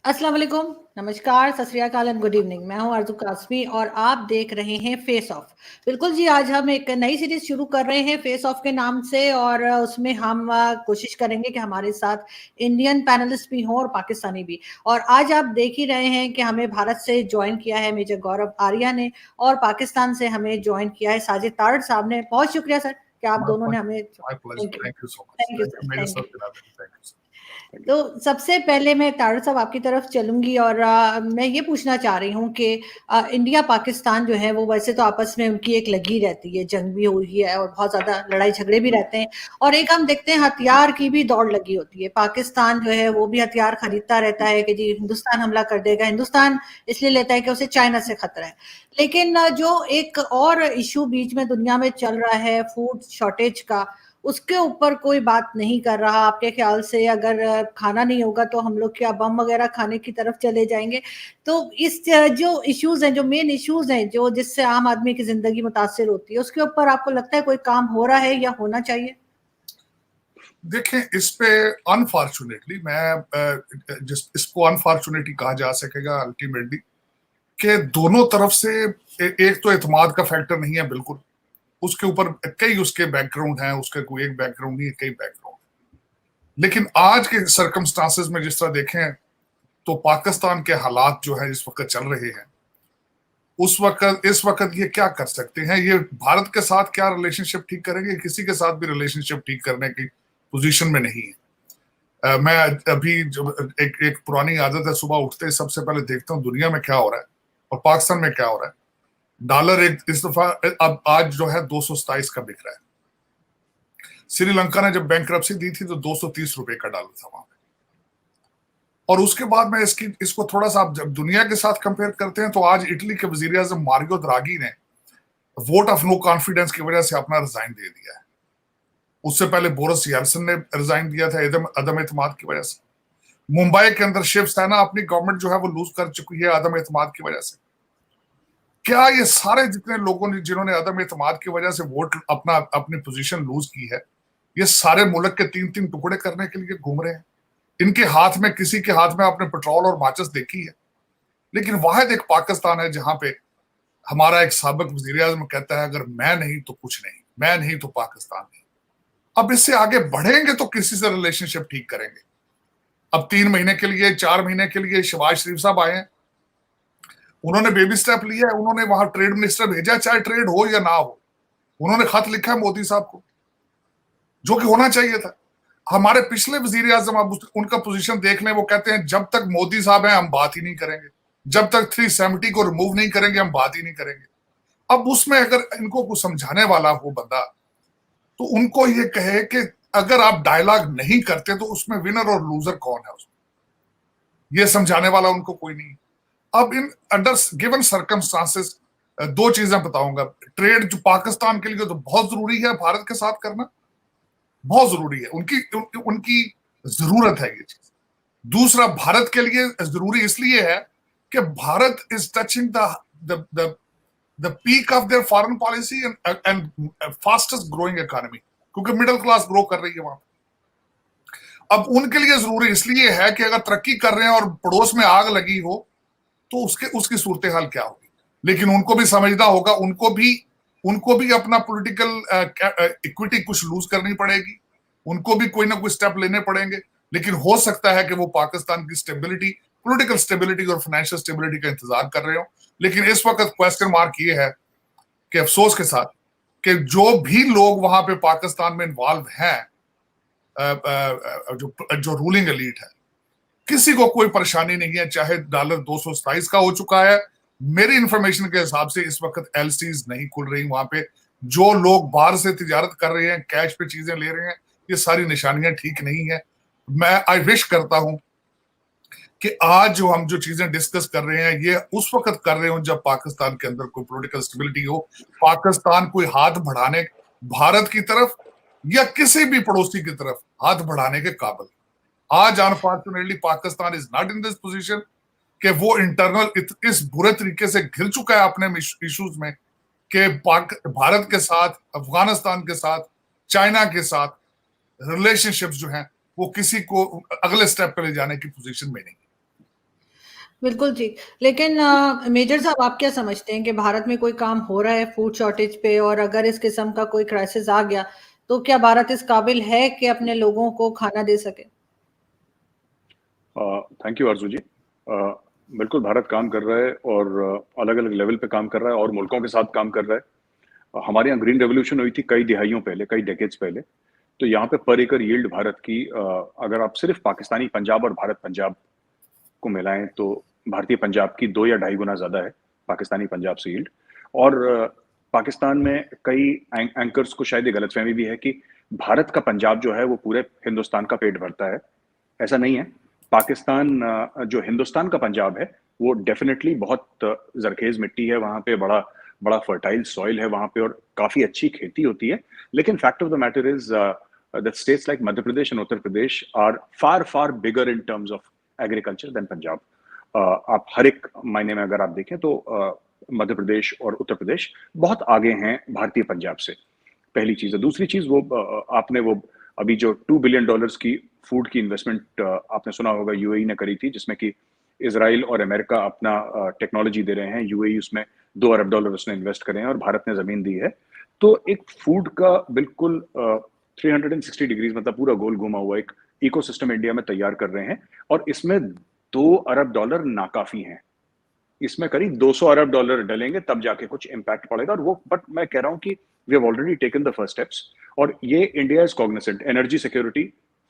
अस्सलाम वालेकुम, नमस्कार, सत श्री अकाल एंड गुड इवनिंग। मैं हूं आरज़ू कासमी और आप देख रहे हैं फेस ऑफ। बिल्कुल जी, आज हम एक नई सीरीज शुरू कर रहे हैं फेस ऑफ के नाम से और उसमें हम कोशिश करेंगे कि हमारे साथ इंडियन पैनलिस्ट भी हों और पाकिस्तानी भी। और आज आप देख ही रहे हैं कि हमें भारत से ज्वाइन किया है मेजर गौरव आर्या ने और पाकिस्तान से हमें ज्वाइन किया है साजिद तारड़ साहब ने। बहुत शुक्रिया सर कि आप दोनों ने हमें। My pleasure. Thank you, Thank you so much. Thank you Thank sir, you मेरे थैंक साथ यू। मिला देने। Thank you, sir. तो सबसे पहले मैं तारड़ साहब आपकी तरफ चलूंगी और मैं ये पूछना चाह रही हूँ कि इंडिया पाकिस्तान जो है वो वैसे तो आपस में उनकी एक लगी रहती है, जंग भी हुई है और बहुत ज्यादा लड़ाई झगड़े भी रहते हैं। और एक हम देखते हैं हथियार की भी दौड़ लगी होती है। पाकिस्तान जो है वो भी हथियार खरीदता रहता है कि जी हिंदुस्तान हमला कर देगा। हिंदुस्तान इसलिए लेता है कि उसे चाइना से खतरा है। लेकिन जो एक और इशू बीच में दुनिया में चल रहा है फूड शॉर्टेज का, उसके ऊपर कोई बात नहीं कर रहा। आपके ख्याल से अगर खाना नहीं होगा तो हम लोग क्या बम वगैरह खाने की तरफ चले जाएंगे? तो इस जो इश्यूज हैं, जो मेन इश्यूज हैं, जो जिससे आम आदमी की जिंदगी मुतासिर होती है, उसके ऊपर आपको लगता है कोई काम हो रहा है या होना चाहिए? देखें, इस पे अनफॉर्चुनेटली इसको अनफॉर्चुनेटली कहा जा सकेगा अल्टीमेटली कि दोनों तरफ से एक तो एतमाद का फैक्टर नहीं है बिल्कुल। उसके ऊपर कई उसके बैकग्राउंड हैं, उसका कोई एक बैकग्राउंड नहीं है, कई बैकग्राउंड। लेकिन आज के सर्कमस्टांसेस में जिस तरह देखें तो पाकिस्तान के हालात जो है इस वक्त चल रहे हैं, इस वक्त ये क्या कर सकते हैं? ये भारत के साथ क्या रिलेशनशिप ठीक करेंगे? किसी के साथ भी रिलेशनशिप ठीक करने की पोजीशन में नहीं है। मैं अभी जब एक पुरानी आदत है, सुबह उठते ही सबसे पहले देखता हूँ दुनिया में क्या हो रहा है और पाकिस्तान में क्या हो रहा है। डॉलर एक इस दफा अब आज जो है 227 का बिक रहा है। श्रीलंका ने जब बैंकरप्सी दी थी तो 230 रुपए का डॉलर था वहां पे। और उसके बाद में इसको थोड़ा सा आप जब दुनिया के साथ कंपेयर करते हैं तो आज इटली के वजीर आजम मारियो द्रागी ने वोट ऑफ नो कॉन्फिडेंस की वजह से अपना रिजाइन दे दिया है। उससे पहले बोरिस यल्सिन ने रिजाइन दिया था अदम एतमाद की वजह से। मुंबई के अंदर शिवसेना अपनी गवर्नमेंट जो है वो लूज कर चुकी है अदम एतमाद की वजह से। क्या ये सारे जितने लोगों ने जिन्होंने अदम एतमाद की वजह से वोट अपनी पोजीशन लूज की है, ये सारे मुल्क के 3-3 टुकड़े करने के लिए घूम रहे हैं? इनके हाथ में, किसी के हाथ में आपने पेट्रोल और माचिस देखी है? लेकिन वाहिद एक पाकिस्तान है जहां पे हमारा एक साबिक वजीर आजम कहता है अगर मैं नहीं तो कुछ नहीं, मैं नहीं तो पाकिस्तान नहीं। अब इससे आगे बढ़ेंगे तो किसी से रिलेशनशिप ठीक करेंगे। अब 3 महीने के लिए, 4 महीने के लिए शहबाज शरीफ साहब आए हैं, उन्होंने बेबी स्टेप लिया है, उन्होंने वहां ट्रेड मिनिस्टर भेजा, चाहे ट्रेड हो या ना हो। उन्होंने खत लिखा है मोदी साहब को, जो कि होना चाहिए था। हमारे पिछले वजीर आजम, आप उनका पोजीशन देख लें, वो कहते हैं जब तक मोदी साहब हैं हम बात ही नहीं करेंगे, जब तक 370 को रिमूव नहीं करेंगे हम बात ही नहीं करेंगे। अब उसमें अगर इनको कुछ समझाने वाला हो बंदा तो उनको ये कहे कि अगर आप डायलॉग नहीं करते तो उसमें विनर और लूजर कौन है, उसमें ये समझाने वाला उनको कोई नहीं। अब इन अंडर गिवन सर्कमस्टांसेस दो चीजें बताऊंगा। ट्रेड जो पाकिस्तान के लिए तो बहुत जरूरी है, भारत के साथ करना बहुत जरूरी है, उनकी जरूरत है ये चीज। दूसरा, भारत के लिए जरूरी इसलिए है कि Bharat is touching the peak of their foreign policy and fastest growing economy, क्योंकि मिडिल क्लास ग्रो कर रही है वहां। अब उनके लिए जरूरी इसलिए है कि अगर तरक्की कर रहे हैं और पड़ोस में आग लगी हो तो उसकी सूरत हाल क्या होगी। लेकिन उनको भी समझना होगा, उनको भी अपना पॉलिटिकल इक्विटी कुछ लूज करनी पड़ेगी, उनको भी कोई ना कोई स्टेप लेने पड़ेंगे। लेकिन हो सकता है कि वो पाकिस्तान की स्टेबिलिटी, पॉलिटिकल स्टेबिलिटी और फाइनेंशियल स्टेबिलिटी का इंतजार कर रहे हो। लेकिन इस वक्त क्वेश्चन मार्क ये है कि अफसोस के साथ कि जो भी लोग वहां पे पाकिस्तान में इन्वॉल्व हैं, जो रूलिंग एलीट है, किसी को कोई परेशानी नहीं है, चाहे डॉलर 227 का हो चुका है। मेरी इंफॉर्मेशन के हिसाब से इस वक्त एलसीज नहीं खुल रही वहां पे। जो लोग बाहर से तिजारत कर रहे हैं, कैश पे चीजें ले रहे हैं, ये सारी निशानियां ठीक नहीं है। मैं आई विश करता हूं कि आज जो हम जो चीजें डिस्कस कर रहे हैं ये उस वक्त कर रहे हो जब पाकिस्तान के अंदर कोई पॉलिटिकल स्टेबिलिटी हो, पाकिस्तान कोई हाथ बढ़ाने भारत की तरफ या किसी भी पड़ोसी की तरफ हाथ बढ़ाने के काबिल। आज unfortunately Pakistan is not in this position कि वो इंटरनल इस बुरे तरीके से घिर चुका है अपने इश्यूज में कि भारत के साथ, अफगानिस्तान के साथ, चाइना के साथ रिलेशनशिप्स जो हैं वो किसी को अगले स्टेप पे ले जाने की पोजीशन में नहीं। बिल्कुल जी। लेकिन मेजर साहब आप क्या समझते हैं कि भारत में कोई काम हो रहा है फूड शॉर्टेज पे, और अगर इस किस्म का कोई क्राइसिस आ गया तो क्या भारत इस काबिल है कि अपने लोगों को खाना दे सके? थैंक यू आरजू जी। बिल्कुल भारत काम कर रहा है और अलग अलग लेवल पे काम कर रहा है और मुल्कों के साथ काम कर रहा है। हमारे यहाँ ग्रीन रेवोल्यूशन हुई थी कई दिहाइयों पहले, कई डेकेड्स पहले। तो यहाँ पे पर एकड़ यील्ड भारत की अगर आप सिर्फ पाकिस्तानी पंजाब और भारत पंजाब को मिलाएं तो भारतीय पंजाब की 2 या 2.5 गुना ज्यादा है पाकिस्तानी पंजाब से यील्ड। और पाकिस्तान में कई एंकर्स को शायद ये गलतफहमी भी है कि भारत का पंजाब जो है वो पूरे हिंदुस्तान का पेट भरता है। ऐसा नहीं है। पाकिस्तान जो हिंदुस्तान का पंजाब है वो डेफिनेटली बहुत जरखेज मिट्टी है, वहां पे बड़ा बड़ा फर्टाइल सॉइल है वहां पे और काफी अच्छी खेती होती है। लेकिन fact of the matter is that states like Madhya Pradesh and Uttar Pradesh are far far bigger in terms of agriculture than Punjab. आप हर एक मायने में अगर आप देखें तो मध्य प्रदेश और उत्तर प्रदेश बहुत आगे हैं भारतीय पंजाब से। पहली चीज है। दूसरी चीज वो आपने वो अभी जो $2 बिलियन की फूड की इन्वेस्टमेंट आपने सुना होगा यूएई ने करी थी, जिसमें कि इसराइल और अमेरिका अपना टेक्नोलॉजी दे रहे हैं। यूएई उसमें $2 अरब उसने इन्वेस्ट करे हैं और भारत ने जमीन दी है। तो एक फूड का बिल्कुल 360 डिग्रीज मतलब पूरा गोल घुमा हुआ एक इकोसिस्टम इंडिया में तैयार कर रहे हैं और इसमें $2 अरब नाकाफी हैं। इसमें करीब $200 अरब डलेंगे तब जाके कुछ इम्पैक्ट पड़ेगा। और वो बट मैं कह रहा हूं कि we have already taken the first steps और ये India is cognisant. Energy security,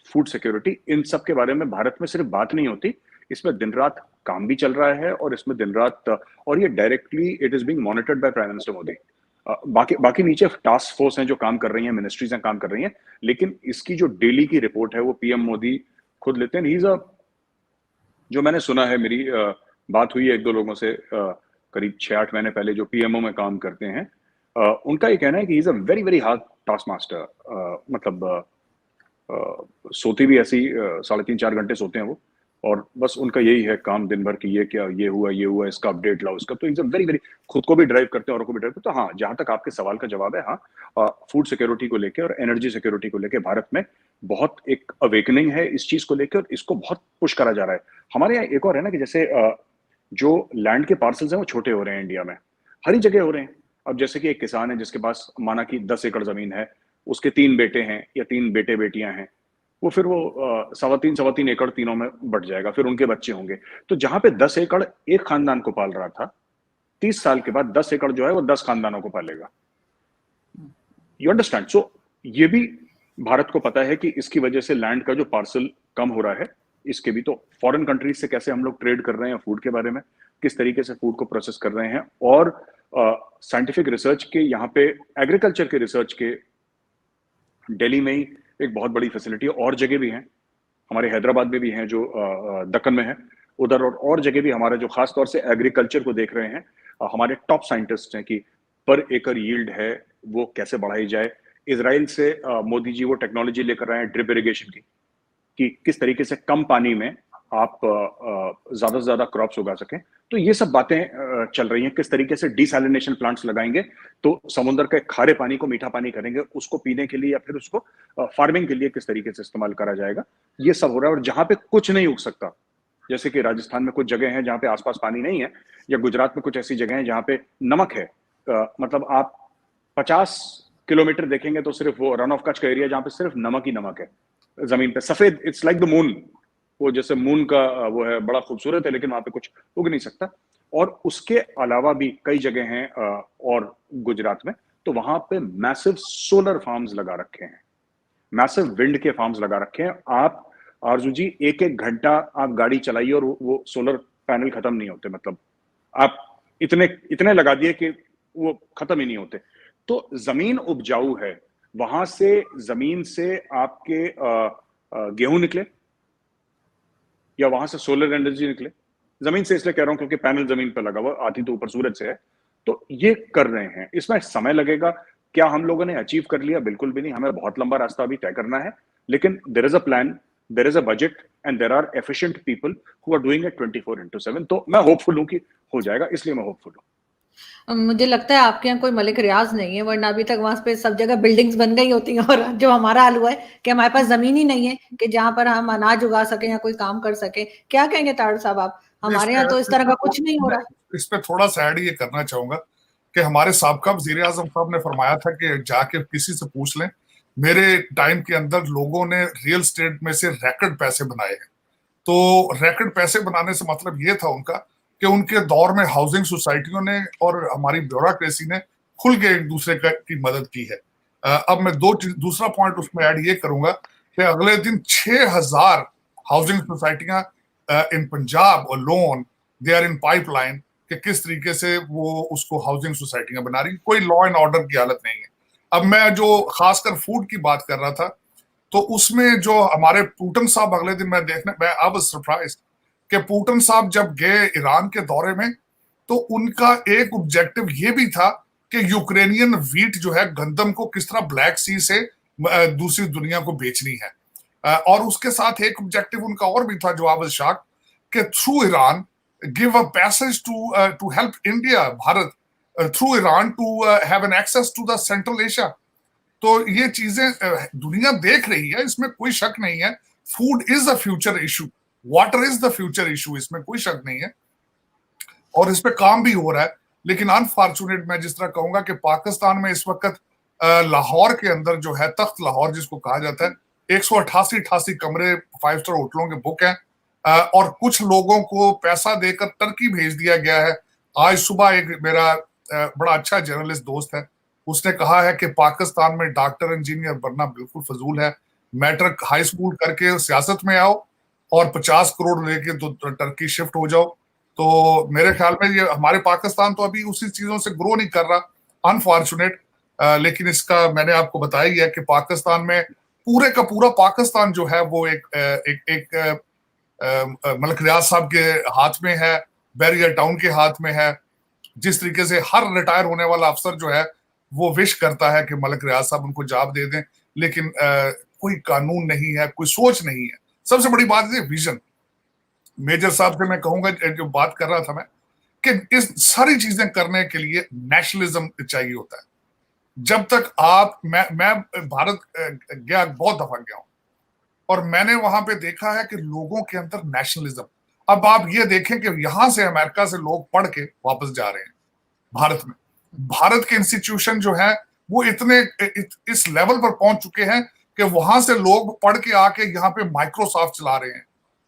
food security, इन सब के बारे में भारत में सिर्फ बात नहीं होती, इसमें दिन रात काम भी चल रहा है और इसमें दिन रात और ये directly it is being monitored by prime minister Modi. बाकी बाकी नीचे टास्क फोर्स हैं जो काम कर रही हैं, मिनिस्ट्रीज हैं काम कर रही हैं, लेकिन इसकी जो डेली की रिपोर्ट है वो पीएम मोदी खुद लेते हैं। ही इज अ, जो मैंने सुना है, मेरी बात हुई है एक दो लोगों से करीब 6-8 महीने पहले जो पीएमओ में काम करते हैं, उनका ये कहना है कि is a very very hard task master. मतलब सोते भी ऐसी 3.5-4 घंटे सोते हैं वो और बस उनका यही है काम दिन भर की, ये क्या, ये हुआ, इसका अपडेट लाओ, इसका। तो इज अ वेरी वेरी, खुद को भी ड्राइव करते हैं, औरों को भी ड्राइव करते हैं। तो हाँ, जहां तक आपके सवाल का जवाब है, हाँ, फूड सिक्योरिटी को लेकर और एनर्जी सिक्योरिटी को लेकर भारत में बहुत एक अवेकनिंग है इस चीज को लेकर और इसको बहुत पुश करा जा रहा है। हमारे यहाँ एक और है ना कि जैसे जो लैंड के पार्सल्स हैं वो छोटे हो रहे हैं इंडिया में, हर ही जगह हो रहे हैं। अब जैसे कि एक किसान है जिसके पास माना कि 10 एकड़ जमीन है, उसके 3 बेटे हैं या 3 बेटे बेटियां हैं, वो फिर वो 3.25 एकड़ तीनों में बट जाएगा, फिर उनके बच्चे होंगे। तो जहां पे 10 एकड़ एक खानदान को पाल रहा था, 30 साल के बाद 10 एकड़ जो है वो 10 खानदानों को पालेगा। You understand? सो ये भी भारत को पता है कि इसकी वजह से लैंड का जो पार्सल कम हो रहा है, इसके भी तो फॉरेन कंट्रीज से कैसे हम लोग ट्रेड कर रहे हैं फूड के बारे में, किस तरीके से फूड को प्रोसेस कर रहे हैं। और साइंटिफिक रिसर्च के यहाँ पे, एग्रीकल्चर के रिसर्च के दिल्ली में ही एक बहुत बड़ी फैसिलिटी है, और जगह भी हैं, हमारे हैदराबाद में भी हैं जो दक्कन में है उधर, और जगह भी हमारे जो खास तौर से एग्रीकल्चर को देख रहे हैं, हमारे टॉप साइंटिस्ट हैं कि पर एकड़ यील्ड है वो कैसे बढ़ाई जाए। इसराइल से मोदी जी वो टेक्नोलॉजी लेकर आए हैं ड्रिप इरिगेशन की, कि किस तरीके से कम पानी में आप ज्यादा से ज्यादा क्रॉप्स उगा सकें। तो ये सब बातें चल रही हैं। किस तरीके से डिसैलिनेशन प्लांट्स लगाएंगे तो समुद्र के खारे पानी को मीठा पानी करेंगे, उसको पीने के लिए या फिर उसको फार्मिंग के लिए किस तरीके से इस्तेमाल करा जाएगा, ये सब हो रहा है। और जहां पे कुछ नहीं उग सकता, जैसे कि राजस्थान में कुछ जगह हैं जहां पे आसपास पानी नहीं है, या गुजरात में कुछ ऐसी जगह हैं जहां पे नमक है, मतलब आप 50 किलोमीटर देखेंगे तो सिर्फ वो रन ऑफ कच्छ का एरिया जहां पे सिर्फ नमक ही नमक है जमीन पे, सफेद, इट्स लाइक द मून। वो जैसे मून का वो है, बड़ा खूबसूरत है, लेकिन वहां पे कुछ उग नहीं सकता। और उसके अलावा भी कई जगह हैं और गुजरात में, तो वहां पे मैसिव सोलर फार्म्स लगा रखे हैं, मैसिव विंड के फार्म्स लगा रखे हैं। आप आरजू जी 1-1 घंटा आप गाड़ी चलाइए और वो सोलर पैनल खत्म नहीं होते, मतलब आप इतने इतने लगा दिए कि वो खत्म ही नहीं होते। तो जमीन उपजाऊ है, वहां से जमीन से आपके गेहूं निकले या वहां से सोलर एनर्जी निकले। जमीन से इसलिए कह रहा हूं क्योंकि पैनल जमीन पर लगा हुआ, आती तो ऊपर सूरज से है। तो ये कर रहे हैं, इसमें समय लगेगा। क्या हम लोगों ने अचीव कर लिया? बिल्कुल भी नहीं, हमें बहुत लंबा रास्ता अभी तय करना है। लेकिन there is a plan, there is a budget and there are efficient people who are doing it 24/7। तो मैं होपफुल हूं कि हो जाएगा, इसलिए मैं होपफुल हूं। मुझे लगता है आपके यहाँ कोई मलिक रियाज नहीं है, वरना अभी तक वहां पे सब जगह बिल्डिंग्स बन गई होती हैं। और जो हमारा हाल हुआ है कि हमारे पास जमीन ही नहीं है कि जहां पर हम अनाज उगा सके या कोई काम कर सके। क्या कहेंगे तारड़ साहब आप? हमारे यहाँ तो इस तरह का कुछ नहीं हो रहा है। इस पे थोड़ा सा ऐड ये करना चाहूंगा कि हमारे साबका वजीर आजम साहब ने फरमाया था कि जाके किसी से पूछ लें, मेरे टाइम के अंदर लोगों ने रियल स्टेट में से रैकेट पैसे बनाए हैं। तो रैकेट पैसे बनाने से मतलब ये था उनका कि उनके दौर में हाउसिंग सोसाइटियों ने और हमारी ब्यूरोक्रेसी ने खुल के एक दूसरे की मदद की है। अब मैं दूसरा पॉइंट उसमें ऐड ये करूंगा कि अगले दिन 6000 हाउसिंग सोसाइटियां इन पंजाब और loan they are in pipeline कि किस तरीके से वो उसको हाउसिंग सोसाइटियां बना रही, कोई लॉ एंड ऑर्डर की हालत नहीं है। अब मैं जो खासकर फूड की बात कर रहा था, तो उसमें जो हमारे पुतिन साहब अगले दिन मैं अब सरप्राइज कि पुतिन साहब जब गए ईरान के दौरे में, तो उनका एक ऑब्जेक्टिव ये भी था कि यूक्रेनियन वीट जो है, गंदम को किस तरह ब्लैक सी से दूसरी दुनिया को बेचनी है। और उसके साथ एक ऑब्जेक्टिव उनका और भी था जो आई वाज शॉक्ड कि through Iran give a passage to help India, Bharat through Iran to have an access to the central Asia. तो ये चीजें दुनिया देख रही है, इसमें कोई शक नहीं है। Food is the future issue, water is the future issue, इसमें कोई शक नहीं है और इस पे काम भी हो रहा है। लेकिन अनफॉर्चुनेट मैं जिस तरह कहूंगा कि पाकिस्तान में इस वक्त लाहौर के अंदर जो है, तख्त लाहौर जिसको कहा जाता है, 188 कमरे 5 स्टार होटलों के बुक हैं और कुछ लोगों को पैसा देकर टर्की भेज दिया गया है। आज सुबह एक मेरा बड़ा अच्छा जर्नलिस्ट दोस्त है, उसने कहा है कि पाकिस्तान में डॉक्टर इंजीनियर बनना बिल्कुल फजूल है, मैट्रिक हाई स्कूल करके सियासत में आओ और 50 करोड़ लेके तो टर्की शिफ्ट हो जाओ। तो मेरे ख्याल में ये हमारे पाकिस्तान तो अभी उसी चीजों से ग्रो नहीं कर रहा, अनफॉर्चुनेट। लेकिन इसका मैंने आपको बताया ही है कि पाकिस्तान में पूरे का पूरा पाकिस्तान जो है वो एक मलिक रियाज साहब के हाथ में है, बैरियर टाउन के हाथ में है। जिस तरीके से हर रिटायर होने वाला अफसर जो है वो विश करता है कि मलिक रियाज साहब उनको जॉब दे दें, लेकिन कोई कानून नहीं है, कोई सोच नहीं है। सबसे बड़ी बात है विजन। मेजर साहब से मैं कहूंगा, जो बात कर रहा था मैं, कि इस सारी चीजें करने के लिए नेशनलिज्म चाहिए होता है। जब तक आप मैं भारत गया, बहुत दफा गया हूं और मैंने वहां पे देखा है कि लोगों के अंदर नेशनलिज्म। अब आप ये देखें कि यहां से अमेरिका से लोग पढ़ के वापस जा रहे हैं भारत में। भारत के इंस्टीट्यूशन जो है वो इतने इस लेवल पर पहुंच चुके हैं कि वहां से लोग पढ़ के आके यहाँ पे माइक्रोसॉफ्ट चला रहे हैं,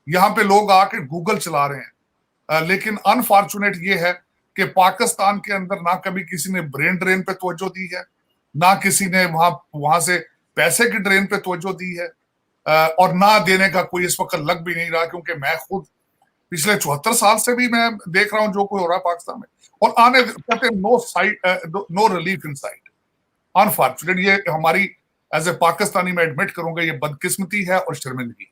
यहाँ पे लोग आके गूगल चला रहे हैं। लेकिन अनफॉर्चुनेट ये है कि पाकिस्तान के अंदर ना कभी किसी ने ब्रेन ड्रेन पे तवज्जो दी है, ना किसी ने वहां से पैसे की ड्रेन पे तवज्जो दी है, और ना देने का कोई इस वक्त लग भी नहीं रहा। क्योंकि मैं खुद पिछले 74 साल से भी मैं देख रहा हूं जो कोई हो रहा है पाकिस्तान में, और आने कहते no relief in sight. Unfortunate ये हमारी एज ए पाकिस्तानी मैं एडमिट करूंगा, ये बदकिस्मती है और शर्मिंदगी।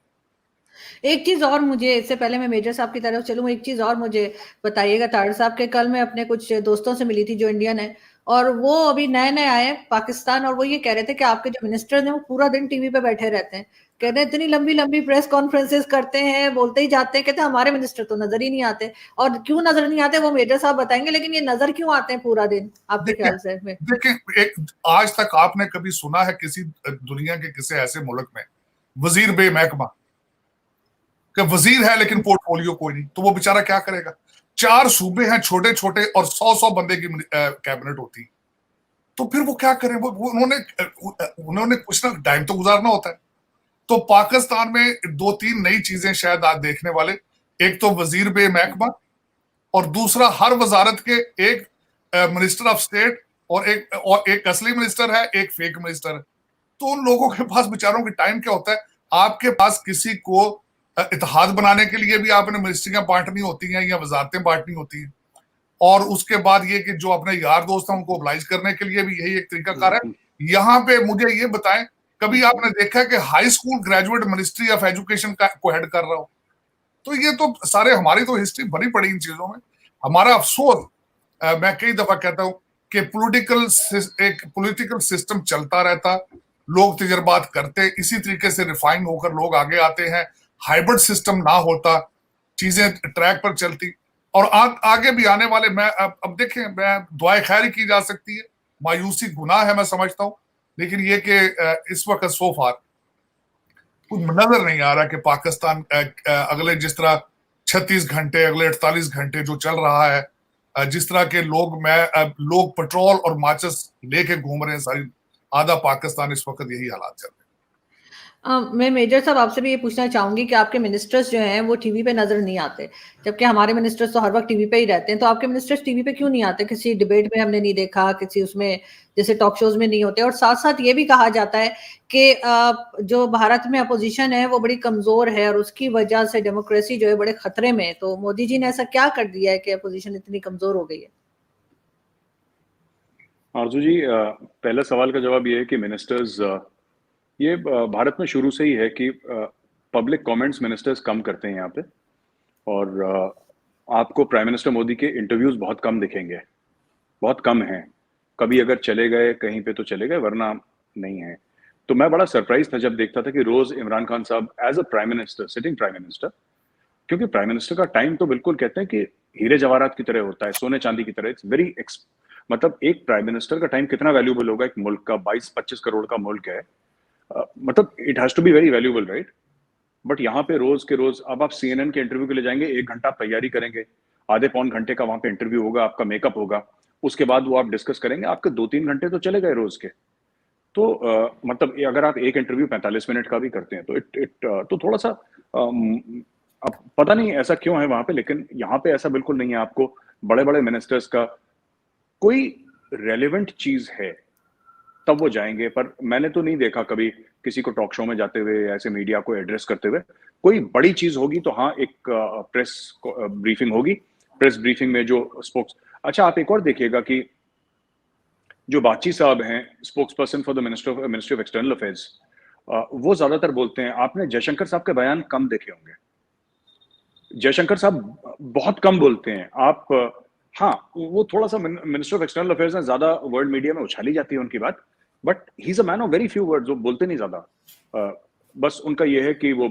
एक चीज और मुझे, इससे पहले मैं मेजर साहब की तरफ चलूं, एक चीज और मुझे बताइएगा तारड़ साहब के, कल मैं अपने कुछ दोस्तों से मिली थी जो इंडियन है और वो अभी नए नए आए पाकिस्तान, और वो ये कह रहे थे कि आपके जो मिनिस्टर हैं वो पूरा दिन टीवी पे बैठे रहते हैं। कहते हैं इतनी लंबी लंबी प्रेस कॉन्फ्रेंसेस करते हैं, बोलते ही जाते हैं। कहते हैं हमारे मिनिस्टर तो नजर ही नहीं आते, और क्यों नजर नहीं आते वो मेजर साहब बताएंगे, लेकिन ये नजर क्यों आते हैं पूरा दिन आपके ख्याल से? देखिए, आज तक आपने कभी सुना है किसी दुनिया के किसी ऐसे मुल्क में वजीर बेमहकमा, कि वजीर है लेकिन पोर्टफोलियो कोई नहीं, तो वो बेचारा क्या करेगा? 4 सूबे हैं छोटे छोटे और 100 बंदे की कैबिनेट होती है, तो फिर वो क्या करें? वो उन्होंने कुछ ना टाइम तो गुजारना होता है। तो पाकिस्तान में 2-3 नई चीजें शायद आज देखने वाले, एक तो वजीर बेमहकमा, और दूसरा हर वजारत के एक मिनिस्टर ऑफ स्टेट, और एक असली मिनिस्टर है, एक फेक मिनिस्टर है। तो उन लोगों के पास बेचारों की टाइम क्या होता है? आपके पास किसी को इत्तेहाद बनाने के लिए भी आपने मिनिस्ट्रियां बांटनी होती हैं या वजारतें बांटनी होती हैं, और उसके बाद ये कि जो अपने यार दोस्त हैं उनको ओबलाइज करने के लिए भी यही एक तरीकाकार है। यहाँ पे मुझे ये बताएं, कभी आपने देखा है कि high school graduate ministry of education को हेड कर रहा हो? तो ये तो सारे, हमारी तो हिस्ट्री भरी पड़ी इन चीजों में। हमारा अफसोस, मैं कई दफा कहता हूं कि पॉलिटिकल सिस्टम चलता रहता, लोग तजर्बात करते, इसी तरीके से रिफाइन होकर लोग आगे आते हैं। हाइब्रिड सिस्टम ना होता, चीजें ट्रैक पर चलती, और आगे भी आने वाले, मैं अब देखें, मैं दुआएं खैर ही की जा सकती है, मायूसी गुनाह है मैं समझता हूं, लेकिन ये कि इस वक्त सो फार कुछ नजर नहीं आ रहा कि पाकिस्तान अगले जिस तरह 36 घंटे, अगले 48 घंटे जो चल रहा है, जिस तरह के लोग पेट्रोल और माचिस लेके घूम रहे हैं, सारी आधा पाकिस्तान इस वक्त यही हालात चल रहे हैं। मैं मेजर साहब आपसे भी ये पूछना चाहूंगी कि आपके मिनिस्टर्स जो हैं वो टीवी पे नजर नहीं आते, जबकि हमारे मिनिस्टर्स तो हर वक्त टीवी पे ही रहते हैं। तो आपके मिनिस्टर्स टीवी पे क्यों नहीं आते? किसी डिबेट में हमने नहीं देखा, किसी उसमें जैसे टॉक शोज में नहीं होते। और साथ साथ ये भी कहा जाता है कि जो भारत में अपोजिशन है वो बड़ी कमजोर है और उसकी वजह से डेमोक्रेसी जो है बड़े खतरे में है। तो मोदी जी ने ऐसा क्या कर दिया है कि अपोजिशन इतनी कमजोर हो गई है? आरजू जी, पहला सवाल का जवाब ये है कि मिनिस्टर्स, ये भारत में शुरू से ही है कि पब्लिक कमेंट्स मिनिस्टर्स कम करते हैं यहाँ पे। और आपको प्राइम मिनिस्टर मोदी के इंटरव्यूज बहुत कम दिखेंगे, बहुत कम हैं। कभी अगर चले गए कहीं पे तो चले गए, वरना नहीं है। तो मैं बड़ा सरप्राइज था जब देखता था कि रोज इमरान खान साहब as a prime minister, sitting prime minister, क्योंकि प्राइम मिनिस्टर का टाइम तो बिल्कुल कहते हैं कि हीरे जवाहरात की तरह होता है, सोने चांदी की तरह। इट्स वेरी मतलब एक प्राइम मिनिस्टर का टाइम कितना वैल्यूबल होगा एक मुल्क का, 22-25 करोड़ का मुल्क है। मतलब it has to be very valuable, right? But यहाँ पे रोज के रोज, अब आप सीएनएन के इंटरव्यू के लिए जाएंगे, 1 घंटा आप तैयारी करेंगे, आधे पौन घंटे का वहां पे इंटरव्यू होगा, आपका मेकअप होगा, उसके बाद वो आप डिस्कस करेंगे, आपके 2-3 घंटे तो चले गए रोज के। तो मतलब अगर आप एक इंटरव्यू 45 मिनट का भी करते हैं तो तो थोड़ा सा अब पता नहीं ऐसा क्यों है वहां पे, लेकिन यहाँ पे ऐसा बिल्कुल नहीं है। आपको बड़े बड़े मिनिस्टर्स का कोई रेलिवेंट चीज है तब वो जाएंगे, पर मैंने तो नहीं देखा कभी किसी को टॉक शो में जाते हुए, ऐसे मीडिया को एड्रेस करते हुए। कोई बड़ी चीज होगी तो हाँ, एक प्रेस ब्रीफिंग होगी। प्रेस ब्रीफिंग में जो स्पोक्स, अच्छा आप एक और देखिएगा कि जो बाची साहब हैं, spokes person for the ministry of external affairs, वो ज्यादातर बोलते हैं। आपने जयशंकर साहब के बयान कम देखे होंगे, जयशंकर साहब बहुत कम बोलते हैं। आप हाँ, वो थोड़ा सा मिनिस्टर ऑफ एक्सटर्नल अफेयर्स है, ज्यादा वर्ल्ड मीडिया में उछाली जाती है उनकी बात, but he is a man of very few words, वो बोलते नहीं ज्यादा। बस उनका ये है कि वो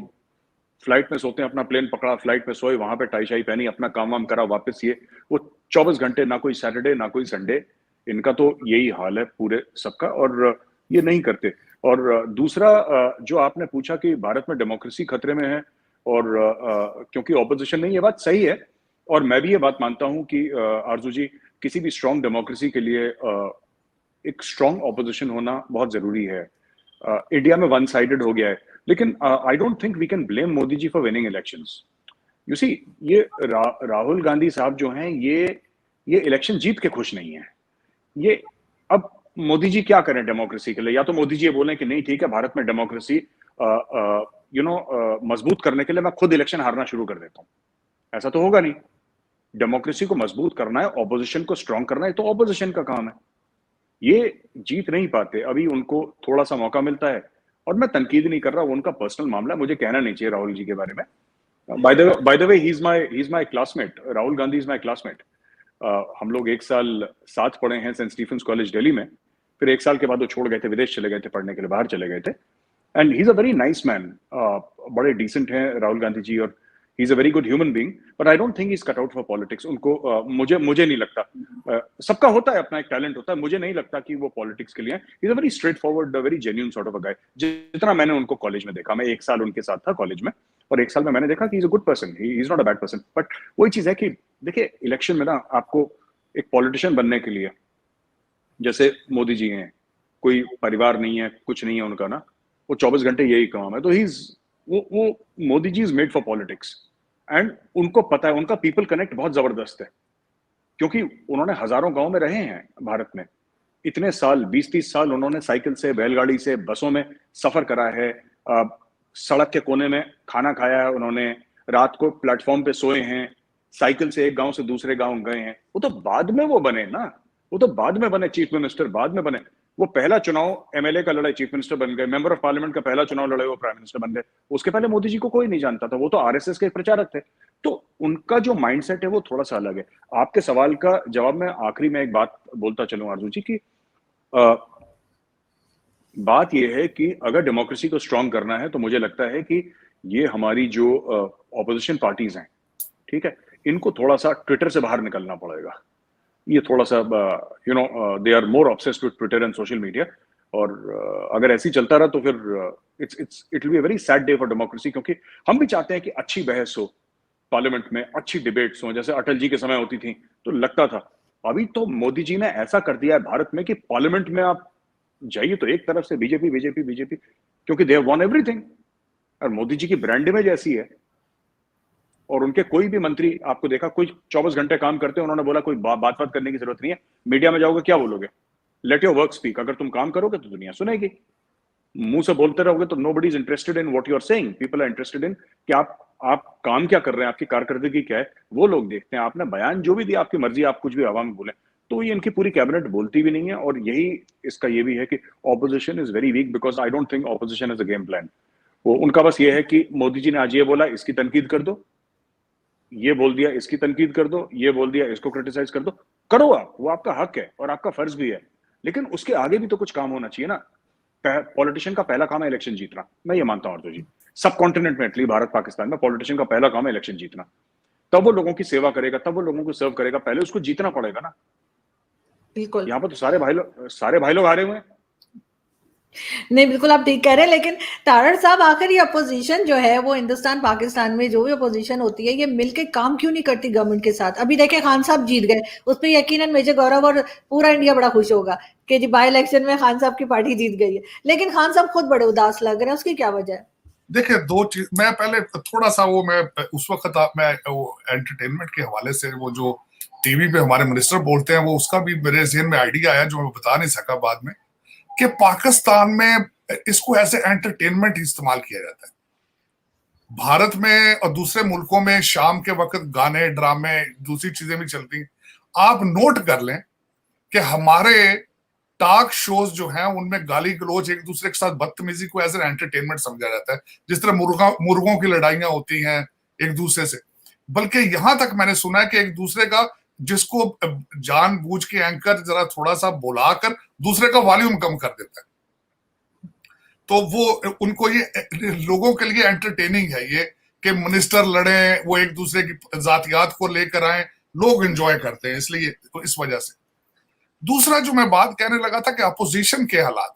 फ्लाइट में सोते हैं, अपना प्लेन पकड़ा, फ्लाइट में सोए, वहां पे टाई शाई पहनी, अपना काम वाम करा, वापस ये वो 24 घंटे, ना कोई सैटरडे ना कोई संडे। इनका तो यही हाल है पूरे सबका, और ये नहीं करते। और दूसरा, जो आपने पूछा कि भारत में डेमोक्रेसी खतरे में है और क्योंकि ऑपोजिशन नहीं, ये बात सही है। और मैं भी ये बात मानता हूं कि आरजू जी, किसी भी स्ट्रांग डेमोक्रेसी के लिए एक स्ट्रांग ऑपोजिशन होना बहुत जरूरी है। इंडिया में वन साइडेड हो गया है, लेकिन I don't think we can blame Modi ji for winning elections. You see, ये राहुल गांधी साहब जो हैं, ये इलेक्शन जीत के खुश नहीं है। ये अब मोदी जी क्या करें डेमोक्रेसी के लिए? या तो मोदी जी ये बोलें कि नहीं ठीक है, भारत में डेमोक्रेसी मजबूत करने के लिए मैं खुद इलेक्शन हारना शुरू कर देता हूं। ऐसा तो होगा नहीं। डेमोक्रेसी को मजबूत करना है, ऑपोजिशन को स्ट्रांग करना है, तो ऑपोजिशन का काम है। ये जीत नहीं पाते, अभी उनको थोड़ा सा मौका मिलता है। और मैं तनकीद नहीं कर रहा, वो उनका पर्सनल मामला है, मुझे कहना नहीं चाहिए राहुल जी के बारे में। By the way, he is my classmate, Rahul Gandhi is my classmate. हम लोग 1 साल साथ पढ़े हैं सेंट स्टीफेंस कॉलेज दिल्ली में, फिर 1 साल के बाद वो छोड़ गए थे, विदेश चले गए थे पढ़ने के लिए, बाहर चले गए थे। And he is a very nice man, बड़े डिसेंट हैं राहुल गांधी जी, और ही is a very good human being, but I don't think he is cut out for politics. उनको मुझे नहीं लगता, सबका होता है, अपना एक टैलेंट होता है, मुझे नहीं लगता कि वो पॉलिटिक्स के लिए है। He is a very straightforward, very genuine sort of a guy, जितना मैंने उनको कॉलेज में देखा। मैं 1 साल उनके साथ था कॉलेज में, और 1 साल में मैंने देखा कि ही is a good person, he is not a bad person. But वही चीज है कि देखिए, इलेक्शन में ना आपको एक पॉलिटिशियन बनने के लिए, जैसे मोदी जी हैं, कोई परिवार नहीं है, कुछ नहीं है उनका ना, वो 24 घंटे यही काम है। तो वो Modi ji is made for politics, and उनको पता है, उनका पीपल कनेक्ट बहुत जबरदस्त है, क्योंकि उन्होंने हजारों गांव में रहे हैं भारत में। इतने साल, 20-30 साल उन्होंने साइकिल से, बैलगाड़ी से, बसों में सफर करा है, सड़क के कोने में खाना खाया है उन्होंने, रात को प्लेटफॉर्म पे सोए हैं, साइकिल से एक गांव से दूसरे गांव गए हैं। वो तो बाद में वो बने ना, वो तो बाद में बने चीफ मिनिस्टर, बाद में बने। वो पहला चुनाव एमएलए का लड़े, चीफ मिनिस्टर बन गए, मेंबर ऑफ पार्लियामेंट का पहला चुनाव लड़े, वो प्राइम मिनिस्टर बन गए। उसके पहले मोदी जी को कोई नहीं जानता था, वो तो आरएसएस के प्रचारक थे। तो उनका जो माइंडसेट है वो थोड़ा सा अलग है। आपके सवाल का जवाब में आखिरी में एक बात बोलता चलूं आरजू जी की, बात यह है कि अगर डेमोक्रेसी को स्ट्रांग करना है तो मुझे लगता है कि ये हमारी जो ऑपोजिशन पार्टीज हैं, ठीक है, इनको थोड़ा सा ट्विटर से बाहर निकलना पड़ेगा। ये थोड़ा सा they are more obsessed with Twitter and social media, और अगर ऐसे ही चलता रहा तो फिर it will be a very sad day for democracy, क्योंकि हम भी चाहते हैं कि अच्छी बहस हो पार्लियामेंट में, अच्छी डिबेट्स हो, जैसे अटल जी के समय होती थी तो लगता था। अभी तो मोदी जी ने ऐसा कर दिया है भारत में कि पार्लियामेंट में आप जाइए तो एक तरफ से बीजेपी बीजेपी बीजेपी, क्योंकि दे हैव वॉन एवरीथिंग, और मोदी जी की ब्रांड इमेज ऐसी है। और उनके कोई भी मंत्री आपको देखा, कोई 24 घंटे काम करते हैं, उन्होंने बोला कोई बात करने की जरूरत नहीं है, मीडिया में जाओगे क्या बोलोगे, लेट योर वर्क स्पीक, अगर तुम काम करोगे तो दुनिया सुनेगी, मुंह से बोलते रहोगे तो nobody is interested in what you are saying, people are interested in कि आप काम क्या कर रहे हैं, आपकी कारकर्दगी क्या है, वो लोग देखते हैं। आपने बयान जो भी दिया आपकी मर्जी, आप कुछ भी हवा में बोले, तो ये इनकी पूरी कैबिनेट बोलती भी नहीं है। और यही इसका ये भी है कि opposition is very weak, because I don't think opposition is a game plan. वो उनका बस ये है कि मोदी जी ने आज ये बोला, इसकी तनकीद कर दो, ये बोल दिया इसकी तनकीद कर दो, ये बोल दिया इसको क्रिटिसाइज कर दो, करो आप, वो आपका हक है और आपका फर्ज भी है, लेकिन उसके आगे भी तो कुछ काम होना चाहिए ना। पॉलिटिशियन का पहला काम है इलेक्शन जीतना, मैं ये मानता हूं। जी, सब कॉन्टिनेंट में, एटलीस्ट भारत पाकिस्तान में पॉलिटिशियन का पहला काम है इलेक्शन जीतना, तब वो लोगों की सेवा करेगा, तब वो लोगों को सर्व करेगा, पहले उसको जीतना पड़ेगा ना। बिल्कुल। यहाँ पर तो सारे भाई लोग हारे हुए हैं। नहीं, बिल्कुल आप ठीक कह रहे हैं, लेकिन तारड़ साहब आखिर ये अपोजिशन जो है वो हिंदुस्तान पाकिस्तान में जो भी अपोजिशन होती है, ये मिलके काम क्यों नहीं करती गवर्नमेंट के साथ? अभी देखें खान साहब जीत गए, उस पर यकीनन मेजर गौरव और पूरा इंडिया बड़ा खुश होगा कि जी बाई इलेक्शन में खान साहब की पार्टी जीत गई है, लेकिन खान साहब खुद बड़े उदास लग रहे हैं, उसकी क्या वजह है? देखिए, दो चीज मैं पहले थोड़ा सा मैं उस वक्त मैं वो एंटरटेनमेंट के हवाले से वो जो टीवी पे हमारे मिनिस्टर बोलते हैं, वो उसका भी मेरे ज़हन में आइडिया आया जो मैं बता नहीं सका बाद में, कि पाकिस्तान में इसको ऐसे एंटरटेनमेंट इस्तेमाल किया जाता है। भारत में और दूसरे मुल्कों में शाम के वक्त गाने, ड्रामे, दूसरी चीजें भी चलती हैं। आप नोट कर लें कि हमारे टॉक शोज जो हैं उनमें गाली गलौज, एक दूसरे के साथ बदतमीजी को एज एन एंटरटेनमेंट समझा जाता है, जिस तरह मुर्गों की लड़ाइयां होती हैं एक दूसरे से। बल्कि यहां तक मैंने सुना है कि एक दूसरे का, जिसको जानबूझ के एंकर जरा थोड़ा सा बुलाकर दूसरे का वॉल्यूम कम कर देता है, तो वो उनको ये लोगों के लिए एंटरटेनिंग है ये कि मिनिस्टर लड़े, वो एक दूसरे की जातियात को लेकर आए, लोग एंजॉय करते हैं, इसलिए इस वजह से। दूसरा जो मैं बात कहने लगा था कि अपोजिशन के हालात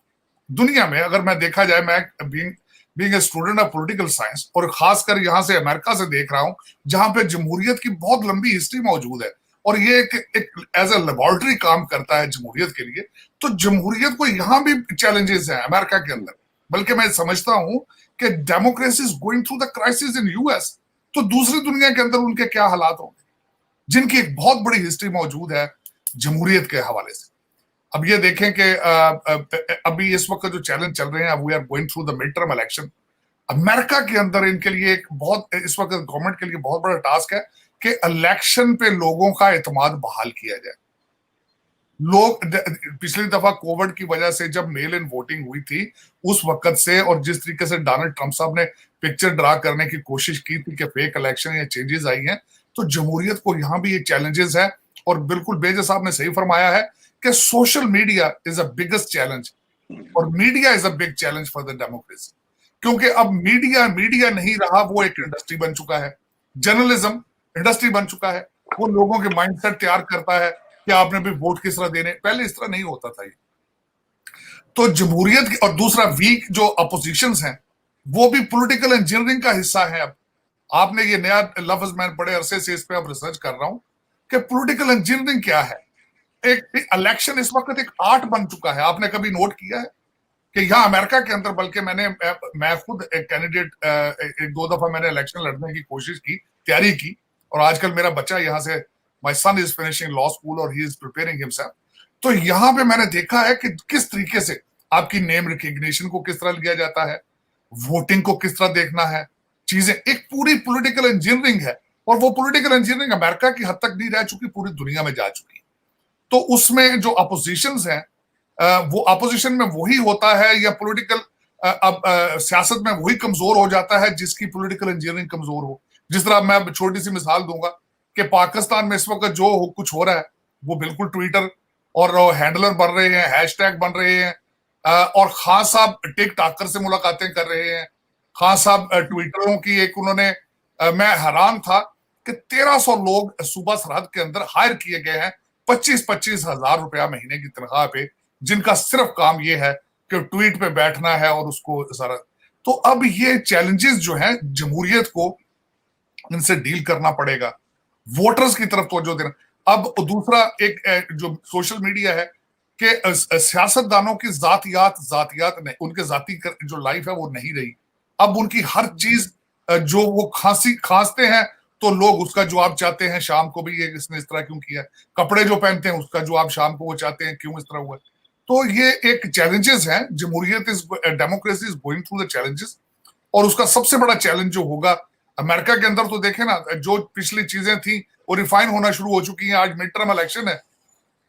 दुनिया में अगर मैं देखा जाए, मैं being a student of political science और खासकर यहां से अमेरिका से देख रहा हूं, जहां पे जमहूरियत की बहुत लंबी हिस्ट्री मौजूद है और ये एक एज ए लेबोरेटरी काम करता है जमहूरियत के लिए, तो जमहूरियत को यहां भी चैलेंजेस हैं अमेरिका के अंदर। बल्कि मैं समझता हूं कि democracy is going through the crisis in US, तो दूसरी दुनिया के अंदर उनके क्या हालात होंगे, जिनकी एक बहुत बड़ी हिस्ट्री मौजूद है जमहूरियत के हवाले से। अब ये देखें कि अभी इस वक्त जो चैलेंज चल रहे हैं, we are going through the midterm election. America के अंदर इनके लिए एक बहुत, इस वक्त गवर्नमेंट के लिए बहुत बड़ा टास्क है कि इलेक्शन पे लोगों का एतमाद बहाल किया जाए। लोग पिछली दफा कोविड की वजह से जब मेल इन वोटिंग हुई थी उस वक्त से, और जिस तरीके से डोनाल्ड ट्रंप साहब ने पिक्चर ड्रा करने की कोशिश की थी कि फेक इलेक्शन या चेंजेस आई हैं, तो जमहूरियत को यहां भी ये चैलेंजेस है। और बिल्कुल बेजा साहब ने सही फरमाया है कि social media is a biggest challenge, और media is a big challenge for the democracy, क्योंकि अब मीडिया नहीं रहा, वो एक इंडस्ट्री बन चुका है, जर्नलिज्म इंडस्ट्री बन चुका है, वो लोगों के माइंडसेट तैयार करता है कि आपने भी वोट किस तरह देने। पहले इस तरह नहीं होता था ये। तो जमहूरियत की, और दूसरा वीक जो अपोजिशंस हैं वो भी पॉलिटिकल इंजीनियरिंग का हिस्सा है। अब आपने ये नया लफ्ज, मैं बड़े अरसे से इस पे अब रिसर्च कर रहा हूं कि पॉलिटिकल इंजीनियरिंग क्या है। एक इलेक्शन इस वक्त एक आर्ट बन चुका है। आपने कभी नोट किया है कि यहाँ अमेरिका के अंदर, बल्कि मैं खुद एक कैंडिडेट, एक दो दफा मैंने इलेक्शन लड़ने की कोशिश की, तैयारी की, और आजकल मेरा बच्चा यहाँ से, my son is finishing law school और ही इज प्रिपेयरिंग हिमसेल्फ। तो यहाँ पे मैंने देखा है कि किस तरीके से आपकी नेम रिकग्निशन को किस तरह लिया जाता है, वोटिंग को किस तरह देखना है, चीजें एक पूरी पॉलिटिकल इंजीनियरिंग है। और वो पॉलिटिकल इंजीनियरिंग अमेरिका की हद तक नहीं रह चुकी, पूरी दुनिया में जा चुकी। तो उसमें जो अपोजिशंस हैं, वो अपोजिशन में वही होता है, या पॉलिटिकल सियासत में वही कमजोर हो जाता है जिसकी पॉलिटिकल इंजीनियरिंग कमजोर हो। जिस तरह मैं छोटी सी मिसाल दूंगा कि पाकिस्तान में इस वक्त जो कुछ हो रहा है वो बिल्कुल ट्विटर और हैंडलर बन रहे हैं, हैशटैग बन रहे हैं, और खान साहब टिक टाकर से मुलाकातें कर रहे हैं। खान साहब ट्विटरों की एक उन्होंने, मैं हैरान था कि 1300 लोग सूबा सरहद के अंदर हायर किए गए हैं 25-25 हजार रुपया महीने की तनख्वाह पे, जिनका सिर्फ काम ये है कि ट्वीट पे बैठना है और उसको सारा। तो अब ये चैलेंजेस जो हैं जमहूरियत को, इनसे डील करना पड़ेगा, वोटर्स की तरफ तवज्जो देना। अब दूसरा एक जो सोशल मीडिया है कि सियासतदानों की जातियात नहीं, उनके जाति जो लाइफ है वो नहीं रही। अब उनकी हर चीज जो वो खांसते हैं तो लोग उसका जवाब चाहते हैं शाम को भी, ये इसने इस तरह क्यों किया, कपड़े जो पहनते हैं उसका जवाब शाम को वो चाहते हैं क्यों इस तरह हुआ। तो ये एक चैलेंजेस हैं, जमहूरियत democracy is going through the challenges. और उसका सबसे बड़ा चैलेंज जो होगा अमेरिका के अंदर, तो देखे ना, जो पिछली चीजें थी वो रिफाइन होना शुरू हो चुकी हैं। आज मिड टर्म इलेक्शन है,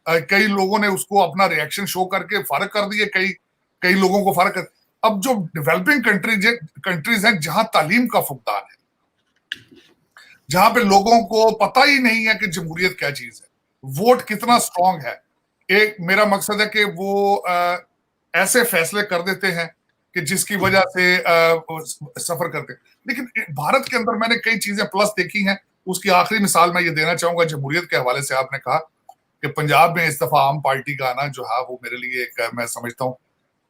कई लोगों ने उसको अपना रिएक्शन शो करके फर्क कर दिए, कई लोगों को फर्क कर। अब जो डेवलपिंग कंट्रीज हैं जहां तालीम का फुकदान है, जहां पे लोगों को पता ही नहीं है कि जमहूरियत क्या चीज है, वोट कितना स्ट्रांग है। एक मेरा मकसद है कि वो ऐसे फैसले कर देते हैं कि जिसकी वजह से सफर करते हैं। लेकिन भारत के अंदर मैंने कई चीजें प्लस देखी हैं। उसकी आखिरी मिसाल मैं ये देना चाहूंगा जमहूरियत के हवाले से। आपने कहा कि पंजाब में इस दफा आम पार्टी का आना जो है वो मेरे लिए एक, मैं समझता हूँ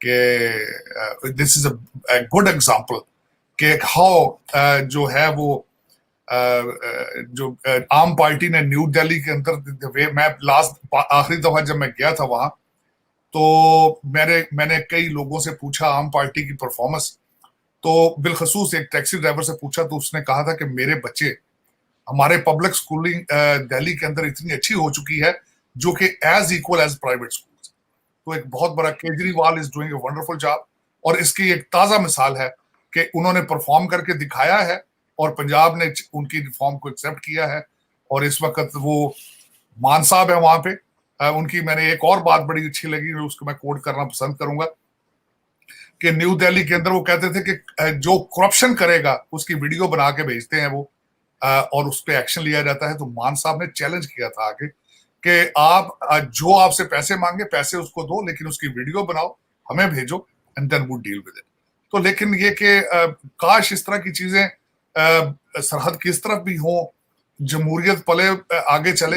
कि this is a good example कि हाउ जो है वो जो आम पार्टी ने न्यू दिल्ली के अंदर, मैं लास्ट आखिरी दफा जब मैं गया था वहां, तो मैंने कई लोगों से पूछा आम पार्टी की परफॉर्मेंस, तो बिलखसूस एक टैक्सी ड्राइवर से पूछा तो उसने कहा था कि मेरे बच्चे, हमारे पब्लिक स्कूलिंग दिल्ली के अंदर इतनी अच्छी हो चुकी है जो कि as equal as private school. तो एक बहुत बड़ा, Kejriwal is doing a wonderful job. और इसकी एक ताजा मिसाल है कि उन्होंने परफॉर्म करके दिखाया है और पंजाब ने उनकी रिफॉर्म को एक्सेप्ट किया है। और इस वक्त वो मान साहब है वहां पे, उनकी मैंने एक और बात बड़ी अच्छी लगी, उसको मैं कोट करना पसंद करूंगा कि न्यू दिल्ली के अंदर वो कहते थे कि जो करप्शन करेगा उसकी वीडियो बना के भेजते हैं वो, और उस पर एक्शन लिया जाता है। तो मान साहब ने चैलेंज किया था आगे कि आप जो आपसे पैसे मांगे पैसे उसको दो, लेकिन उसकी वीडियो बनाओ, हमें भेजो, and then would deal with it. तो लेकिन ये कि काश इस तरह की चीजें सरहद की इस तरफ भी हो, जमहूरियत पले आगे चले,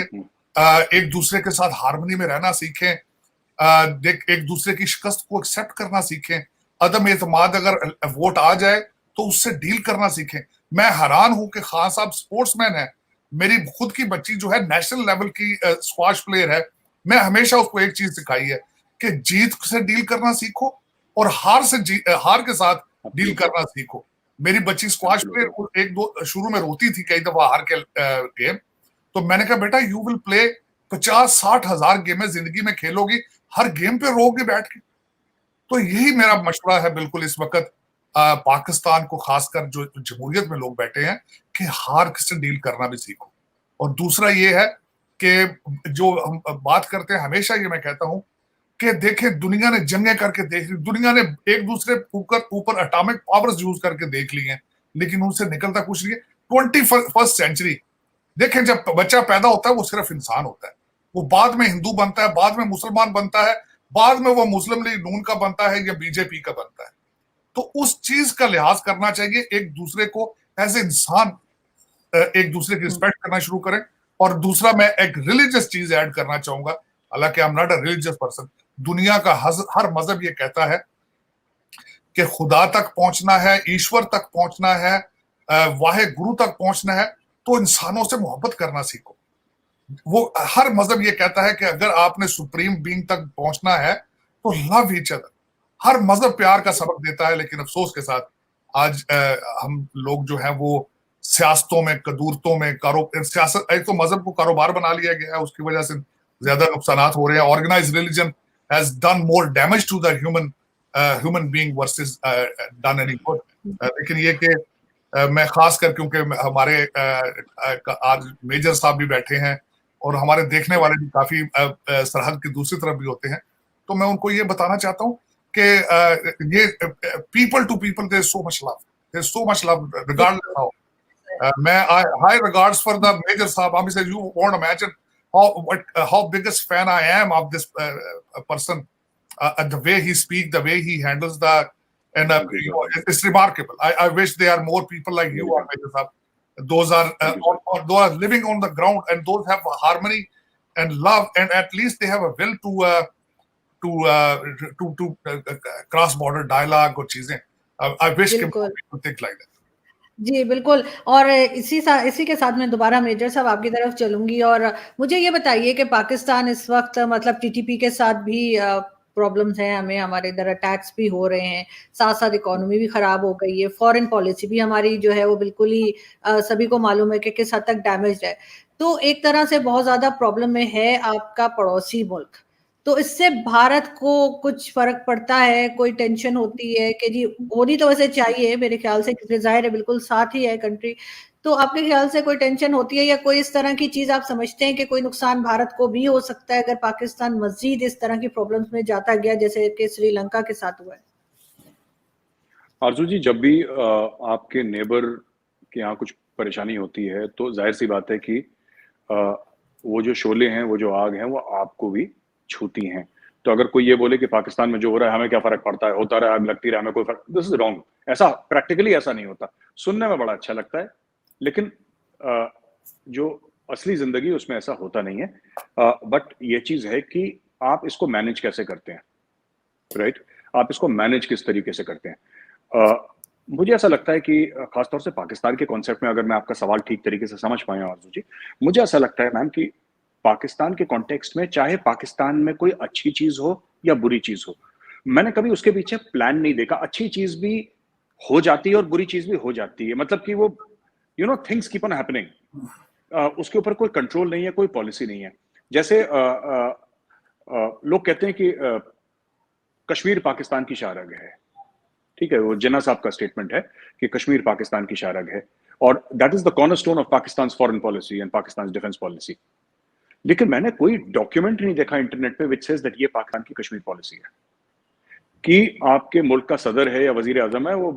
एक दूसरे के साथ हार्मनी में रहना सीखें, एक दूसरे की शिकस्त को एक्सेप्ट करना सीखें, अदम एतमाद अगर वोट आ जाए तो उससे डील करना सीखें। मैं हैरान हूं कि खान साहब स्पोर्ट्समैन है, मेरी खुद की बच्ची जो है नेशनल लेवल की स्क्वाश प्लेयर है, मैं हमेशा उसको एक चीज सिखाई है कि जीत से डील करना सीखो और हार के साथ डील करना सीखो। मेरी बच्ची स्क्वाश प्लेयर एक दो शुरू में रोती थी कई दफा हार के गेम, तो मैंने कहा बेटा यू विल प्ले 50-60 हजार गेमें जिंदगी में खेलोगी, हर गेम पे रोगे बैठ के। तो यही मेरा मशवरा है बिल्कुल इस वक्त पाकिस्तान को, खासकर जो जमहूरियत में लोग बैठे हैं, कि हार से डील करना भी सीखो। और दूसरा ये है कि जो हम बात करते हैं हमेशा, ये मैं कहता हूं कि देखें दुनिया ने जंगें करके देख ली, दुनिया ने एक दूसरे ऊपर एटॉमिक पावर्स यूज करके देख ली हैं, लेकिन उनसे निकलता कुछ नहीं है। 21st सेंचुरी देखें, जब बच्चा पैदा होता है वो सिर्फ इंसान होता है, वो बाद में हिंदू बनता है, बाद में मुसलमान बनता है, बाद में वो मुस्लिम लीग नून का बनता है या बीजेपी का बनता है। तो उस चीज का लिहाज करना चाहिए, एक दूसरे को एज ए इंसान एक दूसरे की रिस्पेक्ट करना शुरू करें। और दूसरा मैं एक रिलीजियस चीज ऐड करना चाहूंगा, हालांकि I am not a religious person, दुनिया का हर मजहब ये कहता है कि खुदा तक पहुंचना है, ईश्वर तक पहुंचना है, वाहे गुरु तक पहुंचना है, तो इंसानों से मोहब्बत करना सीखो। वो हर मजहब ये कहता है कि अगर आपने सुप्रीम बीइंग तक पहुंचना है तो लव ईच अदर। हर मजहब प्यार का सबक देता है, लेकिन अफसोस के साथ आज हम लोग जो है वो सियासतों में, कदूरतों में, सियासत, एक तो मजहब को कारोबार बना लिया गया है, उसकी वजह से ज्यादा नुकसान हो रहे हैं। Organised religion has done more damage to the human being versus done any good. लेकिन ये कि मैं खास कर, क्योंकि हमारे आज मेजर साहब भी बैठे हैं और हमारे देखने वाले भी काफी सरहद की दूसरी तरफ भी होते हैं, तो मैं उनको ये बताना चाहता हूँ कि ये people to people there is so much love regardless how. मैं high regards for the Major Saab. He said, you won't imagine how biggest fan I am of this person, the way he speaks, the way he handles the, and it's remarkable. I wish there are more people like you, Major Saab. those are or those are living on the ground, and those have harmony and love, and at least they have a will to cross border dialogue और चीजें. I wish कि बिल्कुल. people think like that. जी, बिल्कुल. और इसी के साथ मैं दोबारा मेजर साहब आपकी तरफ चलूँगी और मुझे ये बताइए कि पाकिस्तान इस वक़्त मतलब टीटीपी के साथ भी प्रॉब्लम्स हैं हमें, हमारे इधर अटैक्स भी हो रहे हैं, साथ-साथ इकोनॉमी भी ख़राब हो गई है, फॉरेन पॉलिसी भी हमारी जो है वो बिल्कुल ही सभी को मालूम है कि किस हद तक डैमेज्ड है. तो एक तरह से बहुत ज़्यादा प्रॉब्लम में है आपका पड़ोसी मुल्क. तो इससे भारत को कुछ फ़र्क पड़ता है, कोई टेंशन होती है कि जी होनी तो वैसे चाहिए मेरे ख़्याल से, क्योंकि ज़ाहिर है बिल्कुल साथ ही है कंट्री. तो आपके ख़्याल से कोई टेंशन होती है या कोई इस तरह की चीज़ आप समझते हैं कि कोई नुकसान भारत को भी हो सकता है अगर पाकिस्तान मज़ीद इस तरह की प्रॉब्लम्स में जाता गया जैसे कि श्रीलंका के साथ हुआ है? आरज़ू जी, जब भी आपके नेबर के यहाँ कुछ परेशानी होती है तो ज़ाहिर-सी बात है कि वो जो शोले हैं, वो जो आग है, वो आपको भी छूती हैं. तो अगर कोई ये बोले कि पाकिस्तान में जो हो रहा है हमें क्या फ़र्क पड़ता है, होता रहा, आग लगती रहे, हमें कोई फ़र्क, दिस इज़ रॉन्ग. ऐसा प्रैक्टिकली ऐसा नहीं होता. सुनने में बड़ा अच्छा लगता है, लेकिन जो असली ज़िंदगी उसमें ऐसा होता नहीं है. बट ये चीज़ है कि आप इसको मैनेज कैसे करते हैं, राइट? आप इसको मैनेज किस तरीके से करते हैं. मुझे ऐसा लगता है कि खासतौर से पाकिस्तान के कॉन्सेप्ट में, अगर मैं आपका सवाल ठीक तरीके से समझ पाया आरज़ू जी, मुझे ऐसा लगता है मैम कि पाकिस्तान के कॉन्टेक्स्ट में, चाहे पाकिस्तान में कोई अच्छी चीज हो या बुरी चीज हो, मैंने कभी उसके पीछे प्लान नहीं देखा. अच्छी चीज भी हो जाती है और बुरी चीज भी हो जाती है. मतलब कि वो थिंग्स कीप ऑन हैपनिंग. उसके ऊपर कोई कंट्रोल नहीं है, कोई पॉलिसी नहीं है. जैसे लोग कहते हैं कि कश्मीर पाकिस्तान की शाहरग है. ठीक है, वो जिन्ना साहब का स्टेटमेंट है कि कश्मीर पाकिस्तान की शाहरग है, और that is the cornerstone of Pakistan foreign policy and Pakistan defence policy. लेकिन मैंने कोई डॉक्यूमेंट नहीं देखा इंटरनेट पे विच सेज दैट ये पाकिस्तान की कश्मीर पॉलिसी है, कि आपके मुल्क का सदर है या वजीर आजम है, वो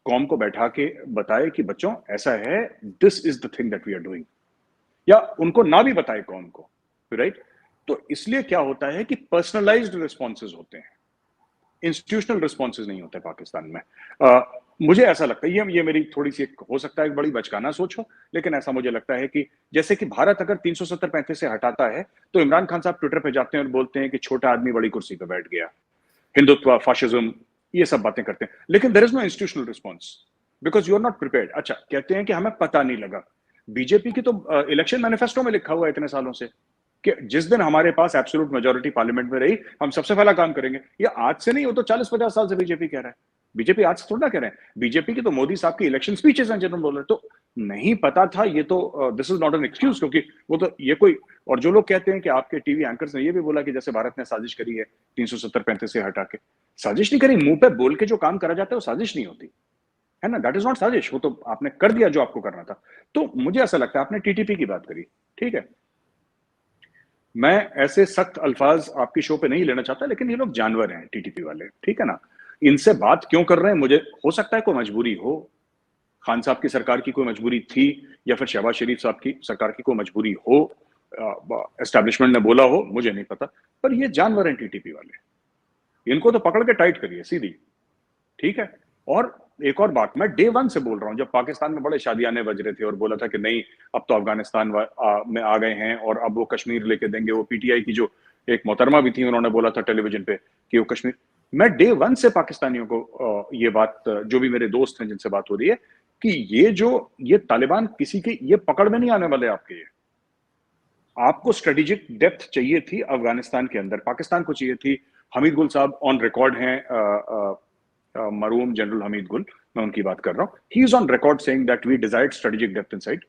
कौम को बैठा के बताए कि बच्चों ऐसा है, this is the thing that we are doing, या उनको ना भी बताए कौम को, राइट? तो इसलिए क्या होता है कि पर्सनलाइज्ड रिस्पॉन्सेज होते हैं, इंस्टीट्यूशनल रिस्पॉन्सेज नहीं होते पाकिस्तान में. मुझे ऐसा लगता है, ये मेरी थोड़ी सी हो सकता है एक बड़ी बचकाना सोच हो, लेकिन ऐसा मुझे लगता है कि जैसे कि भारत अगर 370-35 से हटाता है तो इमरान खान साहब ट्विटर पे जाते हैं और बोलते हैं कि छोटा आदमी बड़ी कुर्सी पे बैठ गया, हिंदुत्व, फाशिज्म, ये सब बातें करते हैं, लेकिन there is no institutional response because you are not prepared. अच्छा, कहते हैं कि हमें पता नहीं लगा. बीजेपी की तो इलेक्शन मैनिफेस्टो में लिखा हुआ है इतने सालों से कि जिस दिन हमारे पास एब्सोल्यूट मेजॉरिटी पार्लियामेंट में रही, हम सबसे पहला काम करेंगे. ये आज से नहीं, वो तो 40-50 साल से बीजेपी कह रहा है. बीजेपी आज से थोड़ा कह रहे हैं. बीजेपी की तो मोदी साहब की इलेक्शन स्पीचेस हैं जिन्होंने बोल रहे. तो नहीं पता था, ये तो this is not an excuse, क्योंकि वो तो ये कोई, और जो लोग कहते हैं कि आपके टीवी एंकर्स ने ये भी बोला कि जैसे भारत ने साजिश करी है 370-35 से हटा के, साजिश नहीं करी. मुंह पे बोल के जो काम करा जाता है वो साजिश नहीं होती है ना, दैट इज नॉट साजिश. वो तो आपने कर दिया जो आपको करना था. तो मुझे ऐसा लगता है, आपने टीटीपी की बात करी, ठीक है, मैं ऐसे सख्त अल्फाज आपकी शो पे नहीं लेना चाहता, लेकिन ये लोग जानवर हैं टीटीपी वाले, ठीक है ना. इनसे बात क्यों कर रहे हैं, मुझे हो सकता है कोई मजबूरी हो, खान साहब की सरकार की कोई मजबूरी थी, या फिर शहबाज शरीफ साहब की सरकार की कोई मजबूरी हो, एस्टैब्लिशमेंट ने बोला हो, मुझे नहीं पता. पर ये जानवर हैं टीटीपी वाले, इनको तो पकड़ के टाइट करिए सीधी, ठीक है. और एक और बात, मैं डे 1 से बोल रहा हूं, जब पाकिस्तान में बड़े शादियाने बज रहे थे और बोला था कि नहीं अब तो अफगानिस्तान में आ गए हैं और अब वो कश्मीर लेके देंगे. वो पीटीआई की जो एक मोहतरमा भी थी, उन्होंने बोला था टेलीविजन पे कि वो कश्मीर. मैं डे 1 से पाकिस्तानियों को ये बात, जो भी मेरे दोस्त हैं जिनसे बात हो रही है, कि ये तालिबान किसी के ये पकड़ में नहीं आने वाले आपके. ये आपको स्ट्रेटेजिक डेप्थ चाहिए थी अफगानिस्तान के अंदर, पाकिस्तान को चाहिए थी. हमीद गुल साहब ऑन रिकॉर्ड हैं, मरहूम जनरल हमीद गुल, मैं उनकी बात कर रहा हूँ. He is on record saying that we desired strategic depth inside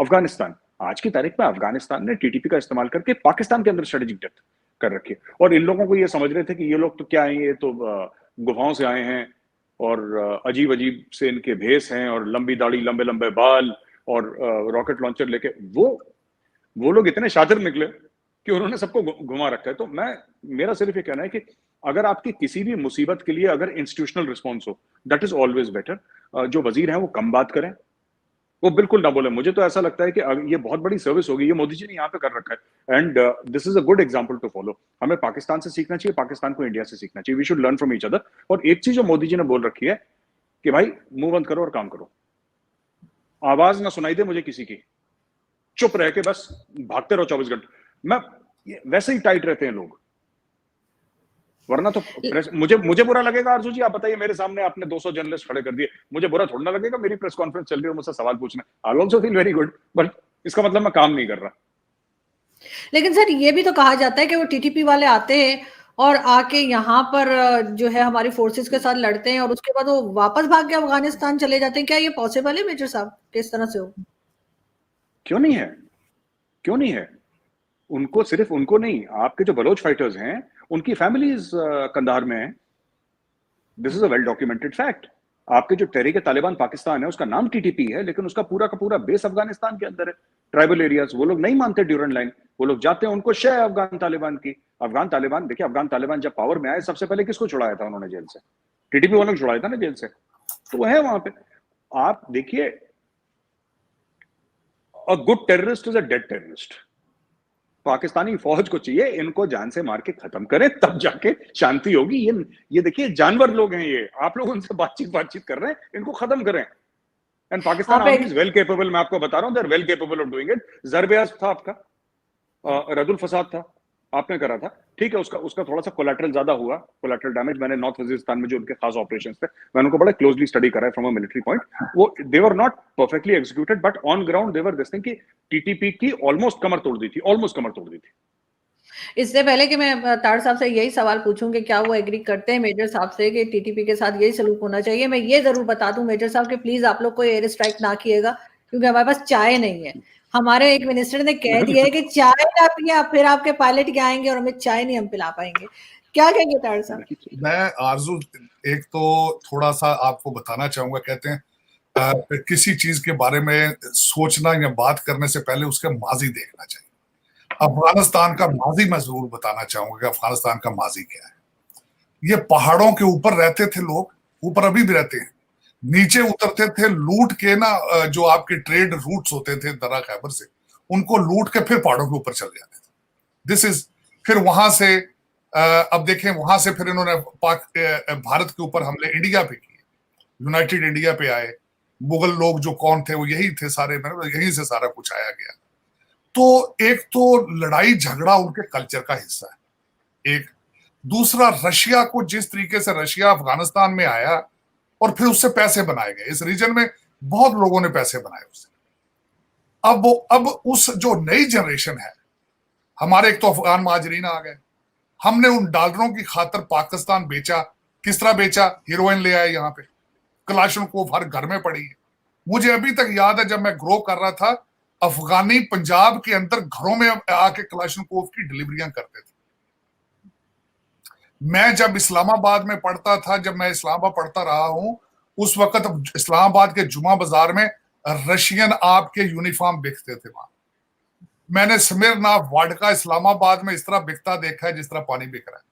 Afghanistan. आज की तारीख में अफगानिस्तान ने टीटीपी का इस्तेमाल करके पाकिस्तान के अंदर स्ट्रेटेजिक डेप्थ कर रखी है. और इन लोगों को ये समझ रहे थे कि ये लोग तो क्या है, ये तो गुफाओं से आए हैं और अजीब अजीब से इनके भेस हैं और लंबी दाढ़ी, लंबे लंबे बाल और रॉकेट लॉन्चर लेके. वो लोग इतने शातिर निकले कि उन्होंने सबको घुमा रखा है. तो मेरा सिर्फ ये कहना है कि अगर आपकी किसी भी मुसीबत के लिए अगर इंस्टीट्यूशनल रिस्पॉन्स हो, दैट इज ऑलवेज बेटर. जो वजीर हैं वो कम बात करें, वो बिल्कुल ना बोले. मुझे तो ऐसा लगता है कि ये बहुत बड़ी सर्विस होगी, ये मोदी जी ने यहाँ पे कर रखा है, and this is a good example to follow. हमें पाकिस्तान से सीखना चाहिए, पाकिस्तान को इंडिया से सीखना चाहिए. We should learn from each other. और एक चीज जो मोदी जी ने बोल रखी है कि भाई मुंह बंद करो और काम करो. आवाज ना सुनाई दे मुझे किसी की, चुप रह के बस भागते रहो 24 घंटे। मैं वैसे ही टाइट रहते हैं लोग, वरना तो प्रेस, मुझे बुरा लगेगा आरजू जी, आप बताइए, मेरे सामने आपने 200 जर्नलिस्ट खड़े कर दिए, मुझे बुरा थोड़ा ना लगेगा, मेरी प्रेस कॉन्फ्रेंस चल रही है, मुझसे सवाल पूछना, I also feel very good, but इसका मतलब मैं काम नहीं कर रहा। लेकिन सर ये भी तो कहा जाता है कि वो टीटीपी वाले आते हैं और आके यहाँ पर जो है हमारी फोर्सेस के साथ लड़ते हैं और उसके बाद वो वापस भाग के अफगानिस्तान चले जाते हैं। क्या ये पॉसिबल है मेजर साहब, किस तरह से हो? क्यों नहीं है, क्यों नहीं है? उनको, सिर्फ उनको नहीं, आपके जो बलोच फाइटर्स हैं उनकी फैमिलीज कंधार में है। This is a well documented fact. आपके जो तहरीक तालिबान पाकिस्तान है उसका नाम टीटीपी है, लेकिन उसका पूरा का पूरा बेस अफगानिस्तान के अंदर है, ट्राइबल एरियाज। वो लोग नहीं मानते ड्यूरन लाइन, वो लोग जाते हैं, उनको शय अफगान तालिबान की। अफगान तालिबान, देखिए अफगान तालिबान जब पावर में आए सबसे पहले किसको छुड़ाया था उन्होंने जेल से? टीटीपी वालों को छुड़ाया था ना जेल से, तो वो है वहां पे। आप देखिए, a good terrorist is a dead terrorist. Pakistani फौज को चाहिए इनको जान से मार के खत्म करें, तब जाके शांति होगी। ये देखिए जानवर लोग हैं ये, आप लोग उनसे बातचीत कर रहे हैं, इनको खत्म करें। एंड पाकिस्तान आप आर्मी एक इज वेल केपेबल, मैं आपको बता रहा हूं, they are well capable of doing it. जरबेयाज था आपका, रदुल फसाद था, आपने करा था, ठीक है, उसका थोड़ा सा कोलैटरल ज्यादा हुआ, कोलैटरल डैमेज। मैंने नॉर्थ वजीरिस्तान में जो उनके खास ऑपरेशंस थे, मैंने उनको बड़ा क्लोजली स्टडी करा है फ्रॉम अ मिलिट्री पॉइंट। वो they were not perfectly executed, but on ground they were this thing कि टीटीपी की ऑलमोस्ट कमर तोड़ दी थी, ऑलमोस्ट कमर तोड़ दी थी। इससे पहले कि मैं तार साहब से यही सवाल पूछूं कि क्या वो एग्री करते हैं मेजर साहब से कि टीटीपी के साथ यही सलूक होना चाहिए, मैं ये जरूर बता दूं मेजर साहब कि प्लीज आप लोग कोई एयर स्ट्राइक ना किएगा, क्योंकि हमारे पास चाय नहीं है। हमारे एक मिनिस्टर ने कह दिया है कि चाय ना पिए फिर आपके पायलट क्या आएंगे और हमें चाय नहीं हम पिला पाएंगे। क्या कहेंगे तार साहब? मैं आरजू एक तो थोड़ा सा आपको बताना चाहूंगा, कहते हैं किसी चीज के बारे में सोचना या बात करने से पहले उसका माजी देखना चाहिए। अफगानिस्तान का माजी मैं जरूर बताना चाहूंगा कि अफगानिस्तान का माजी क्या है। ये पहाड़ों के ऊपर रहते थे लोग, ऊपर अभी भी रहते हैं, नीचे उतरते थे लूट के ना, जो आपके ट्रेड रूट्स होते थे दर्रा खैबर से, उनको लूट के फिर पहाड़ों के ऊपर चले जाते थे। दिस इज, फिर वहां से अब देखें, वहां से फिर इन्होंने भारत के ऊपर हमले इंडिया पे किए, यूनाइटेड इंडिया पे आए। मुगल लोग जो कौन थे वो यही थे सारे, यहीं से सारा कुछ आया गया। तो एक तो लड़ाई झगड़ा उनके कल्चर का हिस्सा है। एक दूसरा, रशिया को जिस तरीके से रशिया अफगानिस्तान में आया और फिर उससे पैसे बनाए गए, इस रीजन में बहुत लोगों ने पैसे बनाए उससे। अब उस जो नई जनरेशन है, हमारे एक तो अफगान महाजरीन आ गए, हमने उन डॉलरों की खातर पाकिस्तान बेचा। किस तरह बेचा? हीरोइन ले आए यहाँ पे, कलाशनकोव हर घर में पड़ी है। मुझे अभी तक याद है जब मैं ग्रो कर रहा था, अफगानी पंजाब के अंदर घरों में आके कलाशनकोव की डिलीवरियां करते थे। मैं जब इस्लामाबाद में पढ़ता था, जब मैं इस्लामाबाद पढ़ता रहा हूं, उस वक्त इस्लामाबाद के जुमा बाजार में रशियन आपके यूनिफॉर्म बिकते थे वहां। मैंने स्मिर्नॉफ वोडका इस्लामाबाद में इस तरह बिकता देखा है जिस तरह पानी बिक रहा है।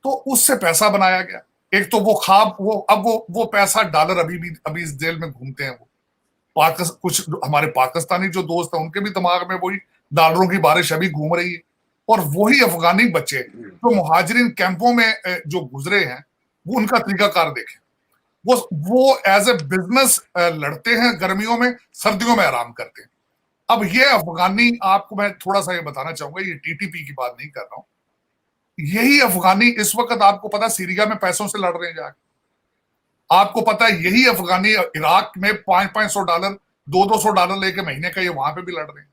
तो उससे पैसा बनाया गया। एक तो वो खाब, वो अब वो पैसा डॉलर अभी इस जेल में घूमते हैं। वो कुछ हमारे पाकिस्तानी जो दोस्त हैं उनके भी दिमाग में वही डॉलरों की बारिश अभी घूम रही है। और वही अफगानी बच्चे जो मुहाजिरिन कैंपों में जो गुजरे हैं, वो उनका तरीकाकार देखें। वो एज ए बिजनेस लड़ते हैं गर्मियों में, सर्दियों में आराम करते हैं। अब ये अफगानी, आपको मैं थोड़ा सा ये बताना चाहूंगा, ये टीटीपी की बात नहीं कर रहा हूं, यही अफगानी इस वक्त आपको पता सीरिया में पैसों से लड़ रहे हैं जाके। आपको पता है यही अफगानी इराक में $500 $200 लेके महीने का ये वहां पे भी लड़ रहे हैं।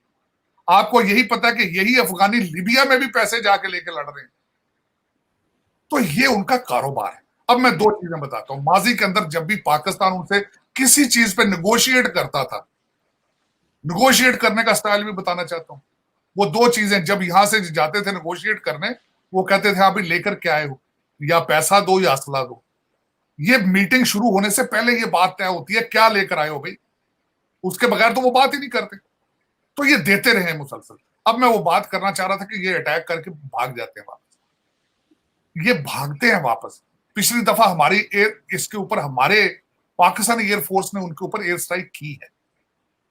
आपको यही पता है कि यही अफगानी लिबिया में भी पैसे जाके लेके लड़ रहे हैं। तो ये उनका कारोबार है। अब मैं दो चीजें बताता हूं। माजी के अंदर जब भी पाकिस्तान उनसे किसी चीज पे निगोशिएट करता था, निगोशिएट करने का स्टाइल भी बताना चाहता हूं। वो दो चीजें, जब यहां से जाते थे निगोशिएट करने, वो कहते थे अभी लेकर क्या आए हो, या पैसा दो या असला दो। ये मीटिंग शुरू होने से पहले ये बात तय होती है, क्या लेकर आए हो भाई, उसके बगैर तो वो बात ही नहीं करते। तो ये देते रहे मुसलसल। अब मैं वो बात करना चाह रहा था कि ये अटैक करके भाग जाते हैं वापस, ये भागते हैं वापस। पिछली दफा हमारी इसके ऊपर हमारे पाकिस्तानी एयरफोर्स ने उनके ऊपर एयर स्ट्राइक की है,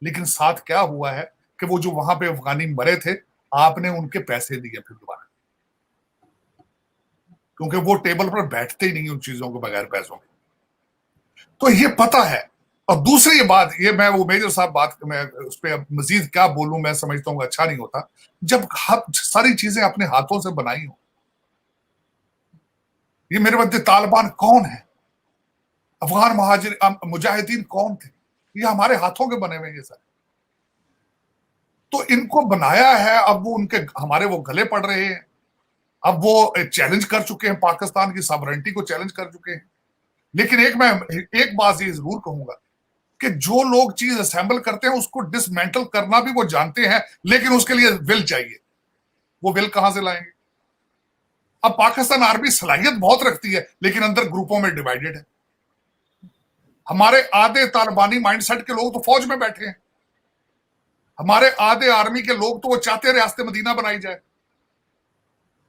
लेकिन साथ क्या हुआ है कि वो जो वहां पे अफगानी मरे थे, आपने उनके पैसे दिए फिर दोबारा, क्योंकि वो टेबल पर बैठते ही नहीं उन चीजों के बगैर पैसों के। तो ये पता है और दूसरी बात ये, मैं वो मेजर साहब बात मैं उस पर मजीद क्या बोलूं, मैं समझता हूँ अच्छा नहीं होता जब सारी चीजें अपने हाथों से बनाई हो। ये मेरे मध्य तालिबान कौन है, अफगान मुजाहिदीन कौन थे, ये हमारे हाथों के बने हुए ये सारे। तो इनको बनाया है, अब वो उनके हमारे वो गले पड़ रहे हैं, अब वो चैलेंज कर चुके हैं, पाकिस्तान की सॉवरेनिटी को चैलेंज कर चुके हैं। लेकिन एक बात ये जरूर कहूंगा कि जो लोग चीज असेंबल करते हैं उसको डिसमेंटल करना भी वो जानते हैं, लेकिन उसके लिए विल चाहिए। वो विल कहां से लाएंगे? अब पाकिस्तान आर्मी सलाहियत बहुत रखती है, लेकिन अंदर ग्रुपों में डिवाइडेड है। हमारे आधे तालिबानी माइंडसेट के लोग तो फौज में बैठे हैं, हमारे आधे आर्मी के लोग तो वो चाहते हैं रियासत मदीना बनाई जाए,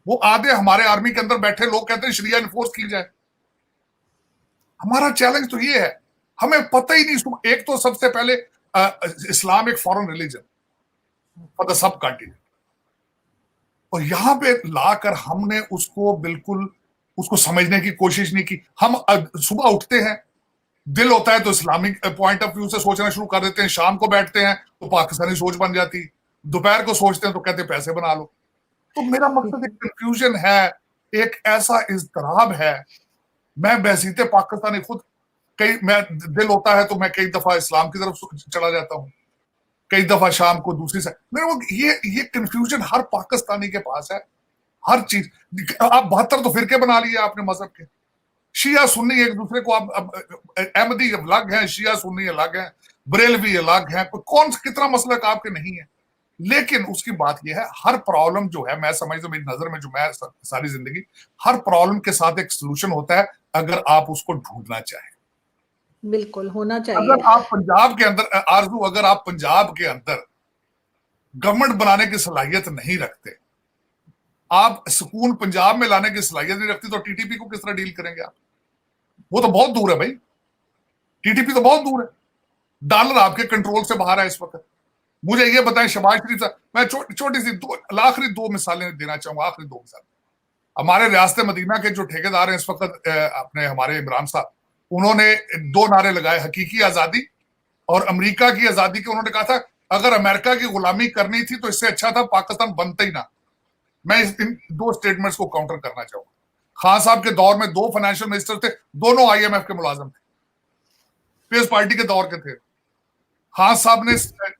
वो आधे हमारे आर्मी के अंदर बैठे लोग कहते हैं शरिया इन्फोर्स की जाए। हमारा चैलेंज तो ये है, हमें पता ही नहीं। एक तो सबसे पहले इस्लाम एक foreign religion for the sub continent, और यहां पे लाकर हमने उसको बिल्कुल उसको समझने की कोशिश नहीं की। हम सुबह उठते हैं, दिल होता है तो इस्लामिक पॉइंट ऑफ व्यू से सोचना शुरू कर देते हैं, शाम को बैठते हैं तो पाकिस्तानी सोच बन जाती, दोपहर को सोचते हैं तो कहते हैं पैसे बना लो। तो मेरा मकसद एक कंफ्यूजन है, एक ऐसा इज़्तिराब है। मैं बहसीते पाकिस्तानी खुद मैं दिल होता है तो मैं कई दफा इस्लाम की तरफ चला जाता हूँ, कई दफा शाम को दूसरी साइड। मेरे को ये कंफ्यूजन हर पाकिस्तानी के पास है, हर चीज। आप 72 तो फिरके बना लिए आपने मजहब के, शिया सुन्नी एक दूसरे को, आप अहमदी अलग हैं, शिया सुन्नी अलग हैं, बरेलवी अलग हैं, कौन कितना मसलक आपके नहीं है। लेकिन उसकी बात यह है, हर प्रॉब्लम जो है, मैं समझता हूं मेरी नजर में, जो मैं सारी जिंदगी, हर प्रॉब्लम के साथ एक सोल्यूशन होता है अगर आप उसको ढूंढना चाहें। बिल्कुल होना चाहिए। अगर आप पंजाब के अंदर आरजू, अगर आप पंजाब के अंदर गवर्नमेंट बनाने की सलाहियत नहीं रखते, आप सुकून पंजाब में लाने की सलाहियत नहीं रखती, तो टीटीपी को किस तरह डील करेंगे आप? वो तो बहुत दूर है भाई, टीटीपी तो बहुत दूर है, डॉलर आपके कंट्रोल से बाहर है इस वक्त। मुझे ये बताएं, शहबाज शरीफ साहब, मैं छोटी सी आखिरी दो मिसालें देना चाहूंगा, आखिरी दो मिसाल। हमारे रियासत मदीना के जो ठेकेदार हैं इस वक्त, अपने हमारे इमरान साहब, उन्होंने दो नारे लगाए, हकीकी आजादी और अमेरिका की आजादी के। उन्होंने कहा था अगर अमेरिका की गुलामी करनी थी तो इससे अच्छा था पाकिस्तान बनता ही ना। मैं इन दो स्टेटमेंट्स को काउंटर करना चाहूंगा। खान साहब के दौर में दो फाइनेंशियल मिनिस्टर थे, दोनों आईएमएफ के मुलाजिम थे, पीपल्स पार्टी के दौर के थे। खान साहब ने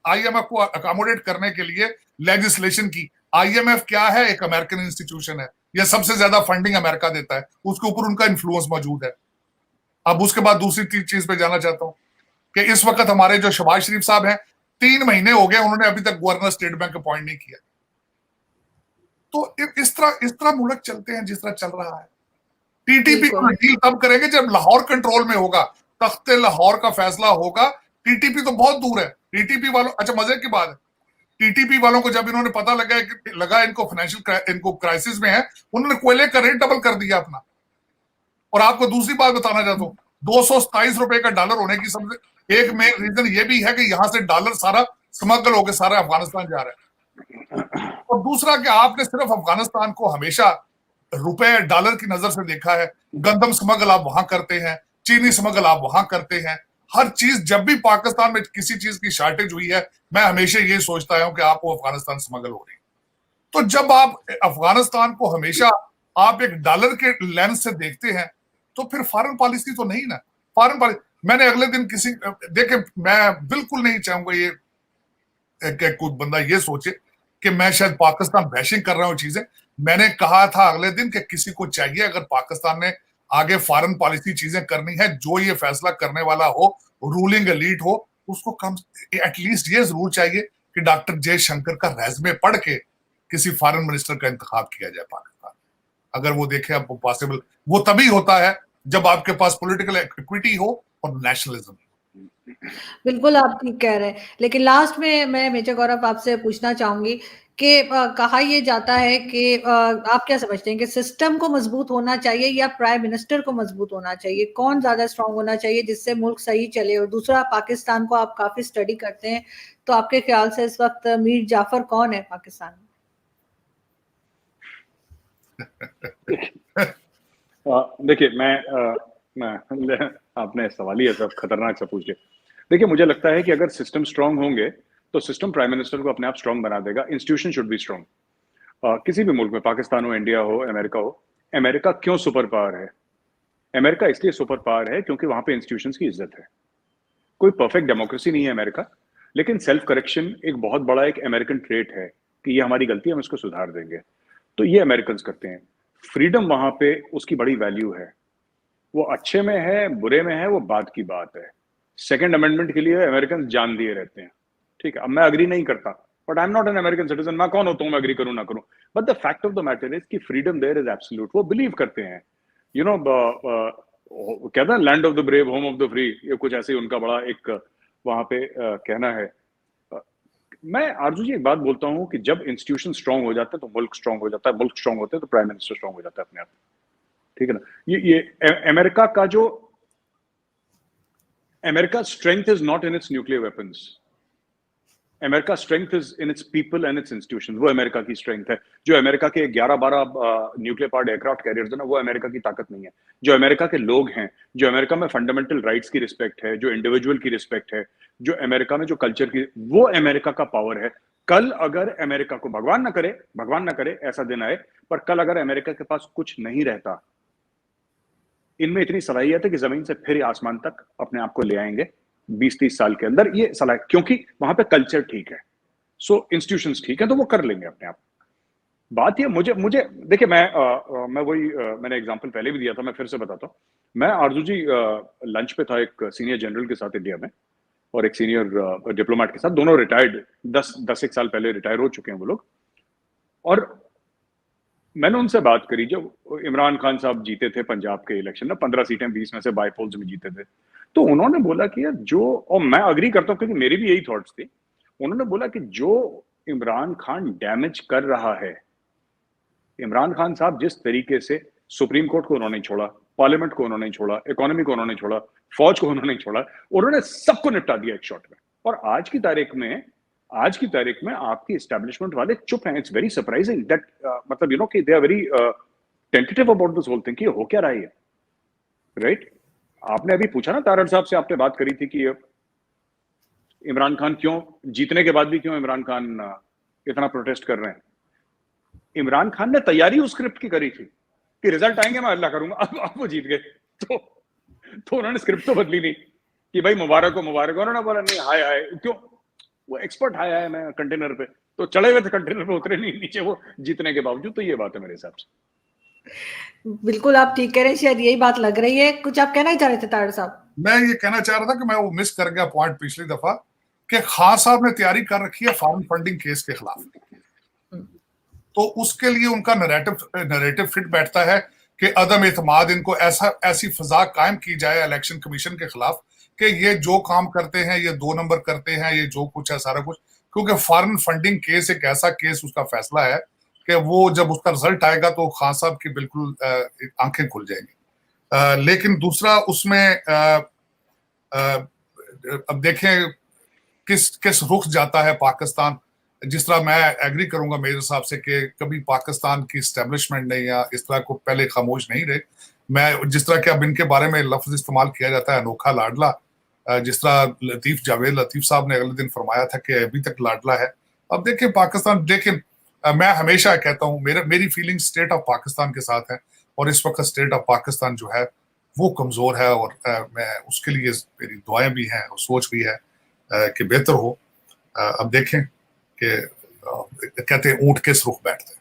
आईएमएफ को अकोमोडेट करने के लिए लेजिस्लेशन की। आईएमएफ क्या है? एक अमेरिकन इंस्टीट्यूशन है, यह सबसे ज्यादा फंडिंग अमेरिका देता है, उसके ऊपर उनका इन्फ्लुएंस मौजूद है। अब उसके बाद दूसरी चीज पे जाना चाहता हूं कि इस वक्त हमारे जो शहबाज शरीफ साहब हैं, 3 महीने हो गए, उन्होंने अभी तक गवर्नर स्टेट बैंक अपॉइंट नहीं किया। तो इस तरह मुल्क चलते हैं जिस तरह चल रहा है। टीटीपी को डील तब करेंगे जब लाहौर कंट्रोल में होगा, तख्ते लाहौर का फैसला होगा। टीटीपी तो बहुत दूर है। टीटीपी वालों, अच्छा मजे की बात है, टीटीपी वालों को जब इन्होंने पता लगा इनको फाइनेंशियल इनको क्राइसिस में है, उन्होंने कोयले का रेट डबल कर दिया अपना। और आपको दूसरी बात बताना चाहता हूं, 227 रुपए का डॉलर होने की सबसे एक मेन रीजन ये भी है कि यहां से डॉलर सारा स्मगल होकर सारा अफगानिस्तान जा रहा है। और दूसरा कि आपने सिर्फ अफगानिस्तान को हमेशा रुपए डॉलर की नजर से देखा है। गंदम स्मगल आप वहां करते हैं, चीनी स्मगल आप वहां करते हैं, हर चीज। जब भी पाकिस्तान में किसी चीज की शॉर्टेज हुई है, मैं हमेशा ये सोचता हूं कि आपको अफगानिस्तान स्मगल हो रही है। तो जब आप अफगानिस्तान को हमेशा आप एक डॉलर के लेंस से देखते हैं, तो फिर फॉरेन पॉलिसी तो नहीं ना। फॉरेन पॉलिसी मैंने अगले दिन किसी देखे, मैं बिल्कुल नहीं चाहूंगा ये कि कोई बंदा ये सोचे कि मैं शायद पाकिस्तान बैशिंग कर रहा हूं चीजें। मैंने कहा था अगले दिन कि किसी को चाहिए, अगर पाकिस्तान ने आगे फॉरेन पॉलिसी चीजें करनी है, जो ये फैसला करने वाला हो, रूलिंग एलीट हो, उसको कम एटलीस्ट ये जरूर चाहिए कि डॉक्टर जयशंकर का रेज़्मे पढ़ के किसी फॉरेन मिनिस्टर का इंतखाब किया जाए पाकिस्तान। अगर वो देखे अब पॉसिबल, वो तभी होता है जब आपके पास पॉलिटिकल इक्विटी हो और नेशनलिज्म। बिल्कुल आप ठीक कह रहे हैं, लेकिन लास्ट में मैं मेजर गौरव आपसे पूछना चाहूंगी कि कहा यह जाता है कि आप क्या समझते हैं कि सिस्टम को मजबूत होना चाहिए या प्राइम मिनिस्टर को मजबूत होना चाहिए? कौन ज्यादा स्ट्रांग होना चाहिए जिससे मुल्क सही चले? और दूसरा, पाकिस्तान को आप काफी स्टडी करते हैं, तो आपके ख्याल से इस वक्त मीर जाफर कौन है पाकिस्तान में? देखिए, मैं आपने सवाल ही ऐसा खतरनाक सा पूछ लिया। देखिए, मुझे लगता है कि अगर सिस्टम स्ट्रांग होंगे तो सिस्टम प्राइम मिनिस्टर को अपने आप स्ट्रांग बना देगा। Institution should be strong. किसी भी मुल्क में, पाकिस्तान हो, इंडिया हो, अमेरिका हो, अमेरिका क्यों सुपर पावर है? अमेरिका इसलिए सुपर पावर है क्योंकि वहां पे इंस्टीट्यूशंस की इज्जत है। कोई परफेक्ट डेमोक्रेसी नहीं है अमेरिका, लेकिन सेल्फ करेक्शन एक बहुत बड़ा एक अमेरिकन ट्रेट है कि ये हमारी गलती है, हम इसको सुधार देंगे। तो ये अमेरिकन करते हैं। फ्रीडम वहां पे उसकी बड़ी वैल्यू है। वो अच्छे में है, बुरे में है, वो बात की बात है। सेकेंड अमेंडमेंट के लिए अमेरिकन जान दिए रहते हैं। ठीक है, अब मैं अग्री नहीं करता, but I am not an American citizen. मैं कौन होता हूँ मैं अग्री करूँ ना करूँ? But the fact of the matter is कि फ्रीडम देयर इज एब्सोल्यूट। वो बिलीव करते हैं, यू नो, कहता है land of the brave, home of the free. ये कुछ ऐसे ही उनका बड़ा एक वहां पे कहना है। मैं आरजू जी एक बात बोलता हूँ कि जब इंस्टीट्यूशन स्ट्रांग हो जाता है तो मुल्क स्ट्रांग हो जाता है, मुल्क स्ट्रांग होते हैं तो प्राइम मिनिस्टर स्ट्रांग हो जाता है अपने आप। ठीक है ना? ये अमेरिका का जो America strength is not in its nuclear weapons. America strength is in its people and it's institution. वो अमेरिका की स्ट्रेंथ है। जो अमेरिका के 11-12 न्यूक्लियर पावर्ड एयरक्राफ्ट कैरियर्स है ना, वो अमेरिका की ताकत नहीं है। जो अमेरिका के लोग हैं, जो अमेरिका में फंडामेंटल राइट्स की रिस्पेक्ट है, जो इंडिविजुअल की रिस्पेक्ट है, जो अमेरिका में जो कल्चर की, वो अमेरिका का पावर है। कल अगर अमेरिका को, भगवान ना करे ऐसा दिन आए, पर कल अगर अमेरिका के पास कुछ नहीं रहता, इनमें इतनी सलाहियत है कि जमीन से फिर आसमान तक अपने आप को ले आएंगे 20-30 साल के अंदर। ये सलाहियत, क्योंकि वहां पे कल्चर ठीक है, सो इंस्टीट्यूशंस ठीक है, तो वो कर लेंगे अपने आप। बात ये मुझे देखिए, मैं वही मैंने एग्जांपल पहले भी दिया था, मैं फिर से बताता हूँ। मैं आरजू जी लंच पे था एक सीनियर जनरल के साथ इंडिया में, और एक सीनियर डिप्लोमेट के साथ। दोनों रिटायर्ड, 10-1 साल पहले रिटायर हो चुके हैं वो लोग। और मैंने उनसे बात करी, जब इमरान खान साहब जीते थे पंजाब के इलेक्शन में, 15 सीटें 20 में से बाई पोल्स में जीते थे, तो उन्होंने बोला कि यार जो, और मैं अग्री करता हूँ क्योंकि मेरी भी यही थॉट्स थी। उन्होंने बोला कि जो इमरान खान डैमेज कर रहा है, इमरान खान साहब जिस तरीके से सुप्रीम कोर्ट को उन्होंने छोड़ा, पार्लियामेंट को उन्होंने छोड़ा, इकोनॉमी को उन्होंने छोड़ा, फौज को उन्होंने छोड़ा, उन्होंने सबको निपटा दिया एक शॉट में। और आज की तारीख में आपकी एस्टैब्लिशमेंट वाले चुप हैं। इट्स वेरी सरप्राइजिंग दैट, मतलब यू नो कि they are very tentative about this whole thing कि हो क्या रहा है, राइट? आपने अभी पूछा ना तारड़ साहब से, आपने बात करी थी कि इमरान खान क्यों जीतने के बाद भी क्यों इमरान खान इतना प्रोटेस्ट कर रहे हैं। इमरान खान ने तैयारी उस स्क्रिप्ट की करी थी कि रिजल्ट आएंगे मैं अल्लाह करूंगा। अब वो जीत गए, तो उन्होंने स्क्रिप्ट तो बदली नहीं कि भाई मुबारक हो। उन्होंने बोला नहीं, हाय क्यों, वो एक्सपर्ट हाय मैं कंटेनर पे, तो चढ़े हुए थे कंटेनर पे, उतरे नहीं नीचे वो जीतने के बावजूद। तो ये बात है मेरे हिसाब से। बिल्कुल आप ठीक कह रहे हैं, शायद यही बात लग रही है। कुछ आप कहना ही चाह रहे थे तारड़ साहब? मैं ये कहना चाह रहा था कि मैं वो मिस कर गया पॉइंट पिछली दफा, कि खान साहब ने तैयारी कर रखी है फॉरेन फंडिंग केस के खिलाफ। तो उसके लिए उनका नैरेटिव फिट बैठता है कि अदम एतमाद, इनको ऐसी फिजा कायम की जाए इलेक्शन कमीशन के खिलाफ कि ये जो काम करते हैं ये 2 नंबर करते हैं, ये जो कुछ है सारा कुछ। क्योंकि फॉरेन फंडिंग केस एक ऐसा केस, उसका फैसला है कि वो जब उसका रिजल्ट आएगा तो खान साहब की बिल्कुल आंखें खुल जाएंगी। लेकिन दूसरा उसमें अब देखें किस रुख जाता है पाकिस्तान। जिस तरह मैं एग्री करूंगा मेरे हिसाब से कि कभी पाकिस्तान की एस्टेब्लिशमेंट ने या इस तरह को पहले खामोश नहीं रहे। मैं जिस तरह के अब इनके बारे में लफ्ज इस्तेमाल किया जाता है अनोखा लाडला, जिस तरह जावेद लतीफ साहब ने अगले दिन फरमाया था कि अभी तक लाडला है। अब देखें पाकिस्तान, लेकिन मैं हमेशा कहता हूँ मेरी फीलिंग स्टेट ऑफ पाकिस्तान के साथ है, और इस वक्त स्टेट ऑफ पाकिस्तान जो है वो कमजोर है, और मैं उसके लिए मेरी दुआएं भी हैं और सोच भी है कि बेहतर हो। अब देखें कि कहते हैं ऊंट किस रुख बैठते हैं।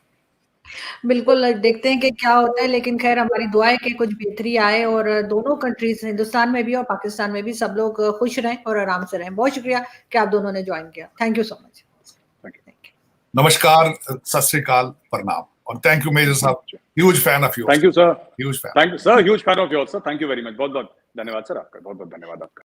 बिल्कुल देखते हैं कि क्या होता है, लेकिन खैर हमारी दुआ है कि कुछ बेहतरी आए और दोनों कंट्रीज, हिंदुस्तान में भी और पाकिस्तान में भी, सब लोग खुश रहें और आराम से रहें। बहुत शुक्रिया कि आप दोनों ने ज्वाइन किया। Thank you so much. नमस्कार, सत श्री अकाल, प्रणाम, और थैंक यू मेजर साहब, huge fan of yours. Thank you sir, huge fan, thank you sir, huge fan of yours sir. Thank you very much, बहुत बहुत धन्यवाद सर आपका, बहुत बहुत धन्यवाद आपका।